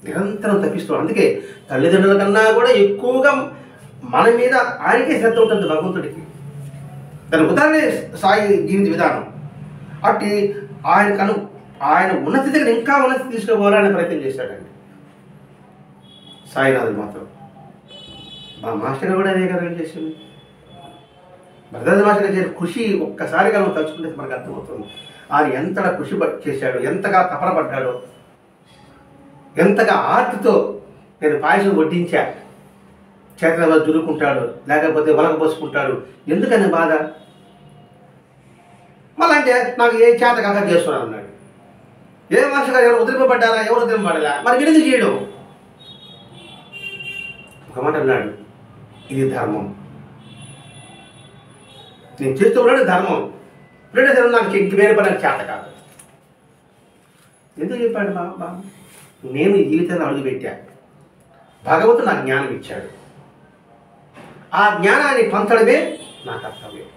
నిరంతరం తప్పిస్తాడు. అందుకే తల్లిదండ్రుల కన్నా కూడా ఎక్కువగా మన మీద ఆయనకే శ్రద్ధ ఉంటుంది భగవంతుడికి. దాని ఉదాహరణ సాయి జీవిత విధానం. అట్టి ఆయన ఉన్నతి దగ్గర ఇంకా ఉన్నతి తీసుకోవాలని ప్రయత్నం చేశాడండి. సాయినాథుడు మాత్రం మా మాస్టర్ కూడా అదే కదా చేసింది. భరద్వాజ మాస్టర్ చేసే కృషి ఒక్కసారిగా మనం తలుచుకుంటే మనకు అర్థమవుతుంది. ఆయన ఎంతగా కృషి చేశాడు, ఎంతగా తపన పడ్డాడో, ఎంతగా ఆర్తితో నేను పాయసం వడ్డించా, చేతన దురుకుంటాడు, లేకపోతే వలక పోసుకుంటాడు, ఎందుకని బాధ? మళ్ళీ అంటే నాకు ఏ చేత కాక చేస్తున్నాను అన్నాడు. ఏ మాస్టర్ గారు ఎవరు ఉద్రింపబడ్డారా, ఎవరు ఉద్రింపబడలా, మరి మీరు ఎందుకు చేయడం? ఒక మాట అన్నాడు, ఇది ధర్మం, నేను చేస్తూ ఉన్నాడు ధర్మం, రెండో నాకు ఇంక వేరే పని చేత కాదు. ఎందుకు చెప్పాడు బాబా? నేను ఈ జీవితాన్ని అడుగుపెట్టా, భగవంతుడు నాకు జ్ఞానం ఇచ్చాడు, ఆ జ్ఞానాన్ని పంచడమే నా కర్తవ్యం.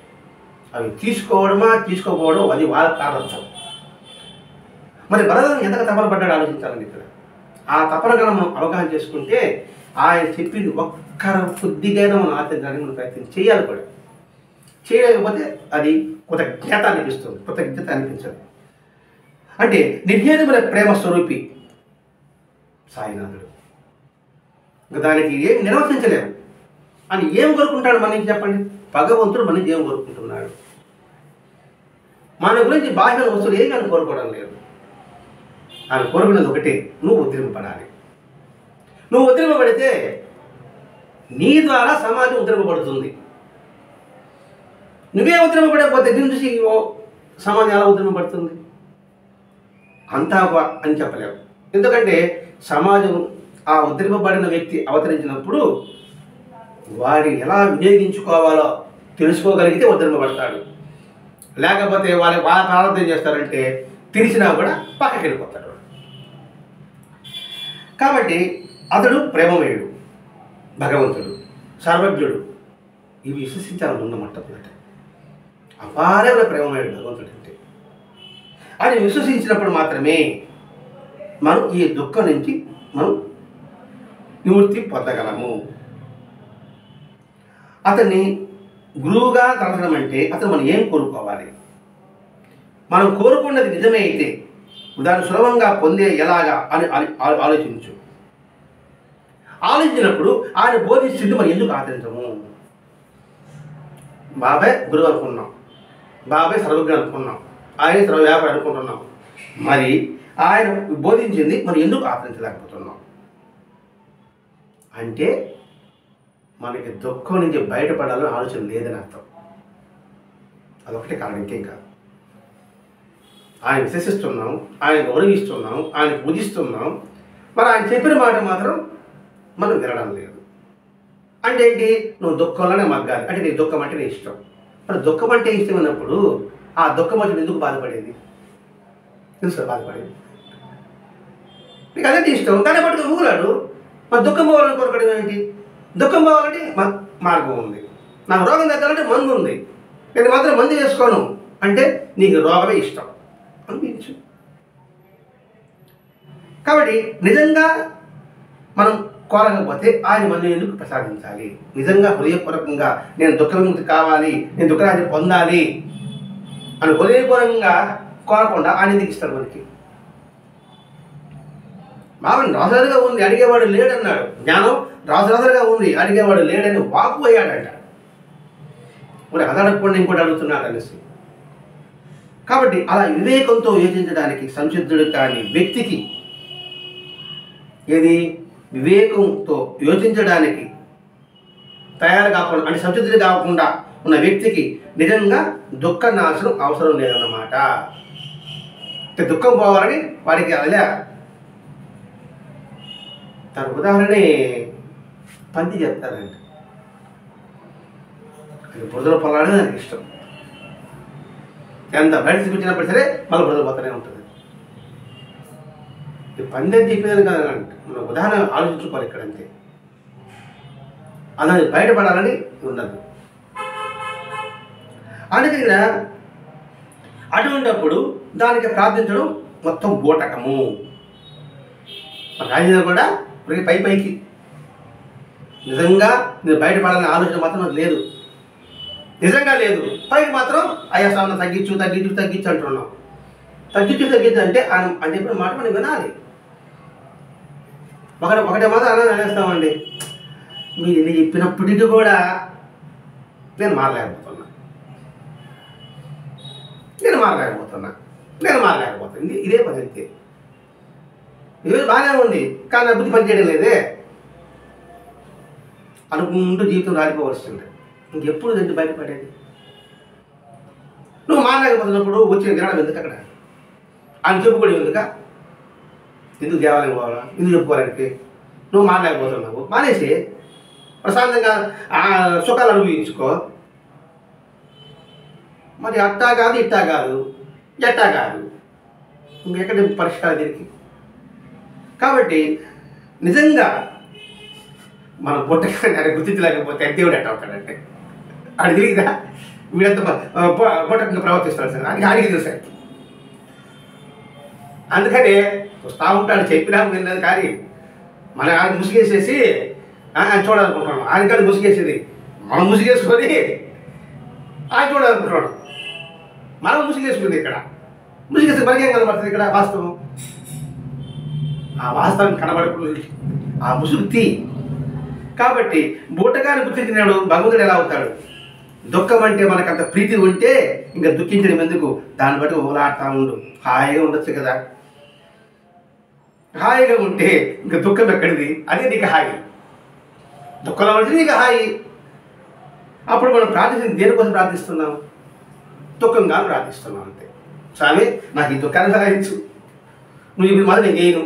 అవి తీసుకోవడమా తీసుకోకపోవడం అది వాళ్ళ ప్రారంభం. మరి భరతుడు ఎంతగా తపన పడ్డాడు ఆలోచించాలని ఇక్కడ. ఆ తపన కన్నా మనం అవగాహన చేసుకుంటే ఆయన చెప్పింది ఒక్కరు కొద్దిగైనా మనం ఆచరించడానికి మనం ప్రయత్నం చేయాలి కూడా. చేయలేకపోతే అది కృతజ్ఞత అనిపిస్తుంది, కృతజ్ఞత అనిపించదు. అంటే నిర్హేతుమైన ప్రేమ స్వరూపి సాయినాథుడు. ఇంకా దానికి ఏం నిర్వర్తించలేము. అని ఏం కోరుకుంటాడు మన నుంచి చెప్పండి? భగవంతుడు మన నుంచి ఏం కోరుకుంటున్నాడు? మన గురించి బాహ్యమైన వస్తువులు ఏమి అని కోరుకోవడం లేదు. ఆయన కోరుకునేది ఒకటే, నువ్వు ఉద్ధరింపబడాలి. నువ్వు ఉద్ధరింపబడితే నీ ద్వారా సమాజం ఉద్ధరింపబడుతుంది. నువ్వే ఉద్ధరింపబడకపోతే దీని చూసి సమాజం ఎలా ఉద్ధరింపబడుతుంది? అంతా అని చెప్పలేము. ఎందుకంటే సమాజం ఆ ఉద్ధరింపబడిన వ్యక్తి అవతరించినప్పుడు వాడిని ఎలా వినియోగించుకోవాలో తెలుసుకోగలిగితే ఉద్ధరింపబడతాడు. లేకపోతే వాళ్ళ ప్రారంభం చేస్తారంటే తెలిసినా కూడా పక్కకి వెళ్ళిపోతాడు. కాబట్టి అతడు ప్రేమమయుడు, భగవంతుడు, సర్వజ్ఞుడు, ఇవి విశ్వసించాలని ఉన్న మొట్టమొదట. అపారమైన ప్రేమమయుడు భగవంతుడు అంటే. అని విశ్వసించినప్పుడు మాత్రమే మనం ఈ దుఃఖం నుంచి మనం నివృత్తి పొందగలము. అతన్ని గురువుగా తలచడం అంటే అతను మనం ఏం కోరుకోవాలి? మనం కోరుకున్నది నిజమే అయితే దాన్ని సులభంగా పొందే ఎలాగా అని ఆలోచించు. ఆలోచించినప్పుడు ఆయన బోధిస్తుంది మనం ఎందుకు ఆచరించము? బాబాయ్ గురువు అనుకున్నాం, బాబాయ్ సర్వజ్ఞ అనుకున్నాం, ఆయన సర్వవ్యాపారి అనుకుంటున్నాం, మరి ఆయన బోధించింది మనం ఎందుకు ఆచరించలేకపోతున్నాం? అంటే మనకి దుఃఖం నుంచి బయటపడాలని ఆలోచన లేదని అర్థం. అదొకటి కారణం, ఇంకేం కాదు. ఆయన విశ్వసిస్తున్నాం, ఆయన గౌరవిస్తున్నాం, ఆయన పూజిస్తున్నాం, మరి ఆయన చెప్పిన మాట మాత్రం మనం వినడం లేదు. అంటే ఏంటి? నువ్వు దుఃఖంలోనే మగ్గాలి అంటే నీ దుఃఖం అంటే నీ ఇష్టం. మరి దుఃఖం అంటే ఇష్టం అన్నప్పుడు ఆ దుఃఖం వచ్చి ఎందుకు బాధపడేది? తెలుసు బాధపడేది నీకు అదే ఇష్టం, కానీ పట్టుకుని ఊరాడు. మరి దుఃఖం పోవాలని కోరుకోవడం ఏంటి? దుఃఖం పోవాలంటే మార్గం ఉంది, నాకు రోగం తగ్గాలంటే మందు ఉంది, నేను మాత్రం మందు చేసుకోను అంటే నీకు రోగమే ఇష్టం అనిపించు. కాబట్టి నిజంగా మనం కోరకపోతే ఆయన మనం ఎందుకు ప్రసాదించాలి? నిజంగా హృదయపూర్వకంగా నేను దుఃఖ విముక్తి కావాలి, నేను దుఃఖాన్ని పొందాలి అని హృదయపూర్వకంగా కోరకుండా ఆయన ఎందుకు ఇస్తాడు మనకి? బాబు రాజరాజుగా ఉంది, అడిగేవాడు లేడన్నాడు. జ్ఞానం రాజరాజుగా ఉంది, అడిగేవాడు లేడని వాపు అయ్యాడంట. మరి అది అడగకుండా ఇంకోటి అడుగుతున్నాడు అనేసి. కాబట్టి అలా వివేకంతో యోచించడానికి సంసిద్ధుడు కాని వ్యక్తికి, ఏది వివేకంతో యోచించడానికి తయారు కాకుండా అంటే సంసిద్ధుడు కాకుండా ఉన్న వ్యక్తికి నిజంగా దుఃఖ నాశనం అవసరం లేదన్నమాట. దుఃఖం పోవాలని వాడికి అలా తన ఉదాహరణే పంది చెప్తారండి. అది బురదలో పొలాడే నాకు ఇష్టం. ఎంత బయట చూపించినప్పుడు సరే మళ్ళీ బురద పోతూనే ఉంటుంది. ఈ పంది అని చెప్పేది కాదంటే మన ఉదాహరణ ఆలోచించుకోవాలి ఇక్కడ అంతే. అది బయటపడాలని ఉన్నది. అందుకని అటువంటిప్పుడు దానికి ప్రార్థించడం మొత్తం బూటకము. రాజు కూడా పైకి నిజంగా నేను బయటపడాలని ఆలోచన మాత్రం నాకు లేదు, నిజంగా లేదు. పైకి మాత్రం అయ్యా సార్ తగ్గించు తగ్గించు తగ్గించు అంటున్నాం. తగ్గించు తగ్గించు అంటే అని చెప్పిన మాట మనం వినాలి. ఒకటే మాత్రం అలా అనేస్తామండి, మీరు ఎన్ని చెప్పినప్పటికీ కూడా నేను మారలేకపోతున్నా, ఇదే పరిస్థితి. ఈరోజు బాగానే ఉంది కానీ నా బుద్ధి పనిచేయడం లేదే అనుకుంటూ జీవితం రాలిపోవలసింది. ఇంకెప్పుడు దాన్ని బయటపడేది? నువ్వు మారలేకపోతున్నప్పుడు వచ్చిన వినడం ఎందుకు? అక్కడ ఆయన చెప్పుకోవడం ఎందుకు దేవాలయం పోవాలా? ఎందుకు చెప్పుకోవడానికి? నువ్వు మారలేకపోతున్నావు, మానేసి ప్రశాంతంగా ఆ సుఖాలు అనుభవించుకో. మరి అట్టా కాదు, ఇట్టా కాదు, ఎట్టా కాదు, ఇంకెక్కడ పరిష్కారం దీనికి? కాబట్టి నిజంగా మనం బొట్టకాన్ని గుర్తించలేకపోతే దేవుడు ఎట్ట అవుతాడంటే, ఆడు తెలియదా వీడంతా బొట్టకంగా ప్రవర్తిస్తాడు సార్, ఆడికి తెలుసు. అందుకని వస్తూ ఉంటాడు, చెప్పినా విన్నది. కానీ మన ఆయన ముసుగేసేసి ఆయన చూడాలనుకుంటున్నాం, ఆయన కానీ ముసుగేసేది మనం ముసుగేసుకొని ఆయన చూడాలనుకుంటున్నాడు. మనం ముసుగేసుకుంది ఇక్కడ, ముసుగేస్తే మనకేం కనబడుతుంది? ఇక్కడ వాస్తవం, ఆ వాస్తవం కనబడకుండా ఆ ముసుగు. కాబట్టి బూటగాన్ని గుర్తించినాడు భగవంతుడు ఎలా అవుతాడు? దుఃఖం అంటే మనకు అంత ప్రీతి ఉంటే ఇంకా దుఃఖించడం ఎందుకు? దాన్ని బట్టి ఓలాడుతూ ఉండు, హాయిగా ఉండొచ్చు కదా. హాయిగా ఉంటే ఇంకా దుఃఖం ఎక్కడిది? అదే నీకు హాయి. దుఃఖంలో ఉంటే నీకు హాయి. అప్పుడు మనం ప్రార్థించింది దేనికోసం ప్రార్థిస్తున్నాం? దుఃఖంగా ప్రార్థిస్తున్నాం అంతే. స్వామి నాకు ఈ దుఃఖాన్ని సహాయించు, నువ్వు ఇప్పుడు మాత్రం నేను చేయను,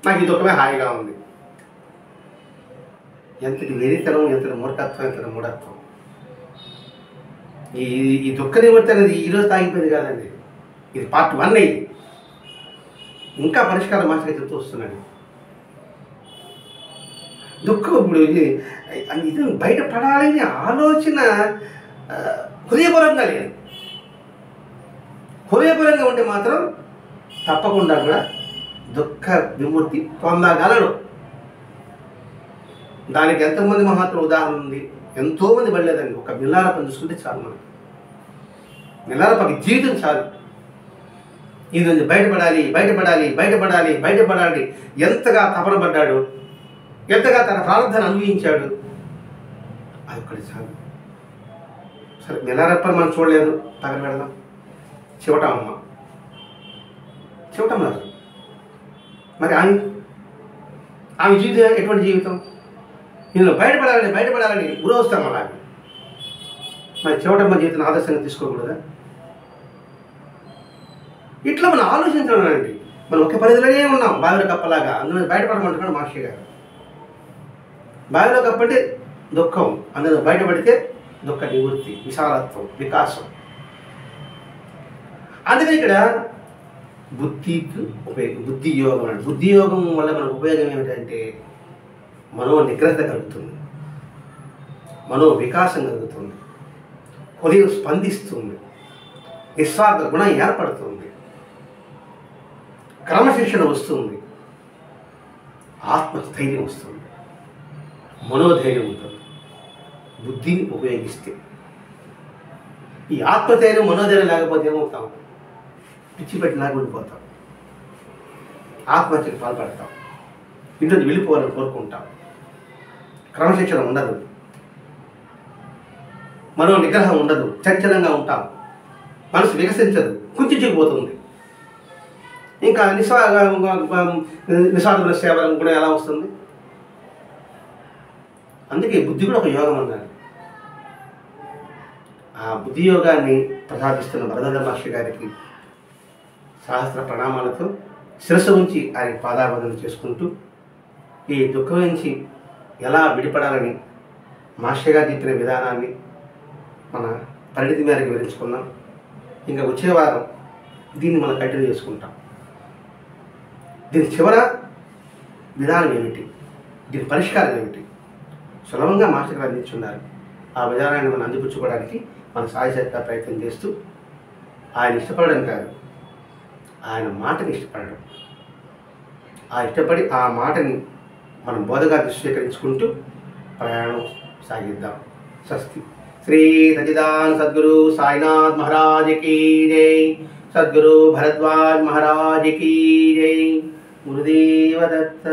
నాకు ఈ దుఃఖమే హాయిగా ఉంది. ఎంతటి వెరితనం, ఎంతటి మూర్ఖత్వం, ఎంతటి మూఢత్వం. ఈ దుఃఖ నివృత్తి అనేది ఈరోజు తాగిపోయింది కాదండి, ఇది పార్ట్ 1 అయ్యి ఇంకా పరిష్కారం మార్చగా చెప్తూ వస్తున్నాడు. దుఃఖం ఇప్పుడు ఇది బయటపడాలని ఆలోచన హృదయపరంగా లేదు. హృదయపరంగా ఉంటే మాత్రం తప్పకుండా కూడా దుఃఖ విముక్తి పొందగలడు. దానికి ఎంతమంది మహాత్ముల ఉదాహరణ ఉంది, ఎంతోమంది పడలేదండి. ఒక మిల్లారప్పని చూసుకుంటే చాలు, మనకి మిల్లారప్పకి జీవితం చాలు. ఇది నుంచి బయటపడాలి, బయటపడాలి, బయటపడాలి, బయటపడాలి ఎంతగా తపన పడ్డాడు, ఎంతగా తన ప్రారంధాన్ని అనుభవించాడు, అది ఒక్కటి చాలు. సరే మిల్లారప్పని మనం చూడలేదు, పక్కన పెడదాం. చివటమ్మ మరి ఆమె జీవితం ఎటువంటి జీవితం? ఇందులో బయటపడాలని గురవస్తాం అలాగే. మరి చివటమ్మ జీవితం ఆదర్శంగా తీసుకోకూడదా? ఇట్లా మనం ఆలోచించాలండి. మనం ఒక పరిధిలోనే ఉన్నాం, బావిలో కప్పలాగా. అందులో బయటపడమంటున్నాడు మహర్షి గారు. బావిలో కప్పంటే దుఃఖం, అందులో బయటపడితే దుఃఖ నివృత్తి, విశాలత్వం, వికాసం. అందుకని ఇక్కడ బుద్ధి యోగం అంటే, బుద్ధి యోగం వల్ల మనకు ఉపయోగం ఏమిటంటే మనో నిగ్రహత కలుగుతుంది, మనో వికాసం కలుగుతుంది, హృదయం స్పందిస్తుంది, నిస్వార్థ గుణం ఏర్పడుతుంది, క్రమశిక్షణ వస్తుంది, ఆత్మస్థైర్యం వస్తుంది, మనోధైర్యం ఉంటుంది బుద్ధిని ఉపయోగిస్తే. ఈ ఆత్మధైర్యం మనోధైర్యం లేకపోతే ఏమవుతాం? పిచ్చి పెట్టిలాగా ఉండిపోతాం, ఆత్మహత్యకు పాల్పడతాం, ఇంట్లో వెళ్ళిపోవాలని కోరుకుంటాం, క్రమశిక్షణ ఉండదు, మనో నిగ్రహం ఉండదు, చంచలంగా ఉంటాం, మనసు వికసించదు, కుంచుకుపోతుంది. ఇంకా నిస్వార్థ సేవ కూడా ఎలా వస్తుంది? అందుకే బుద్ధి కూడా ఒక యోగం అన్నారు. ఆ బుద్ధి యోగాన్ని ప్రసాదిస్తున్న వరదల మహర్షి గారికి సహస్ర ప్రణామాలతో శిరస్సు ఉంచి ఆయన పాదాబంధన చేసుకుంటూ ఈ దుఃఖం నుంచి ఎలా విడిపడాలని మహర్షి గారు చెప్పిన విధానాన్ని మన పరిణితి మేరకు వివరించుకున్నాం. ఇంకా వచ్చే వారం దీన్ని మనం కంటిన్యూ చేసుకుంటాం. దీని చివర విధానం ఏమిటి, దీని పరిష్కారం ఏమిటి, సులభంగా మాస్టర్ గారు అందించున్నారు. ఆ విధానాన్ని మనం అందిపుచ్చుకోవడానికి మన సాయశక్త ప్రయత్నం చేస్తూ ఆయన ఇష్టపడడం కాదు, ఆయన మాటని ఇష్టపడడం, ఆ ఇష్టపడి ఆ మాటని మనం బోధగా స్వీకరించుకుంటూ ప్రయాణం సాగిద్దాం. స్వస్తి. శ్రీ సచ్చిదానంద సద్గురు సాయినాథ్ మహారాజ్ కీ జై. సద్గురు భరద్వాజ్ మహారాజ్ కీ జై. గురుదేవ దత్త.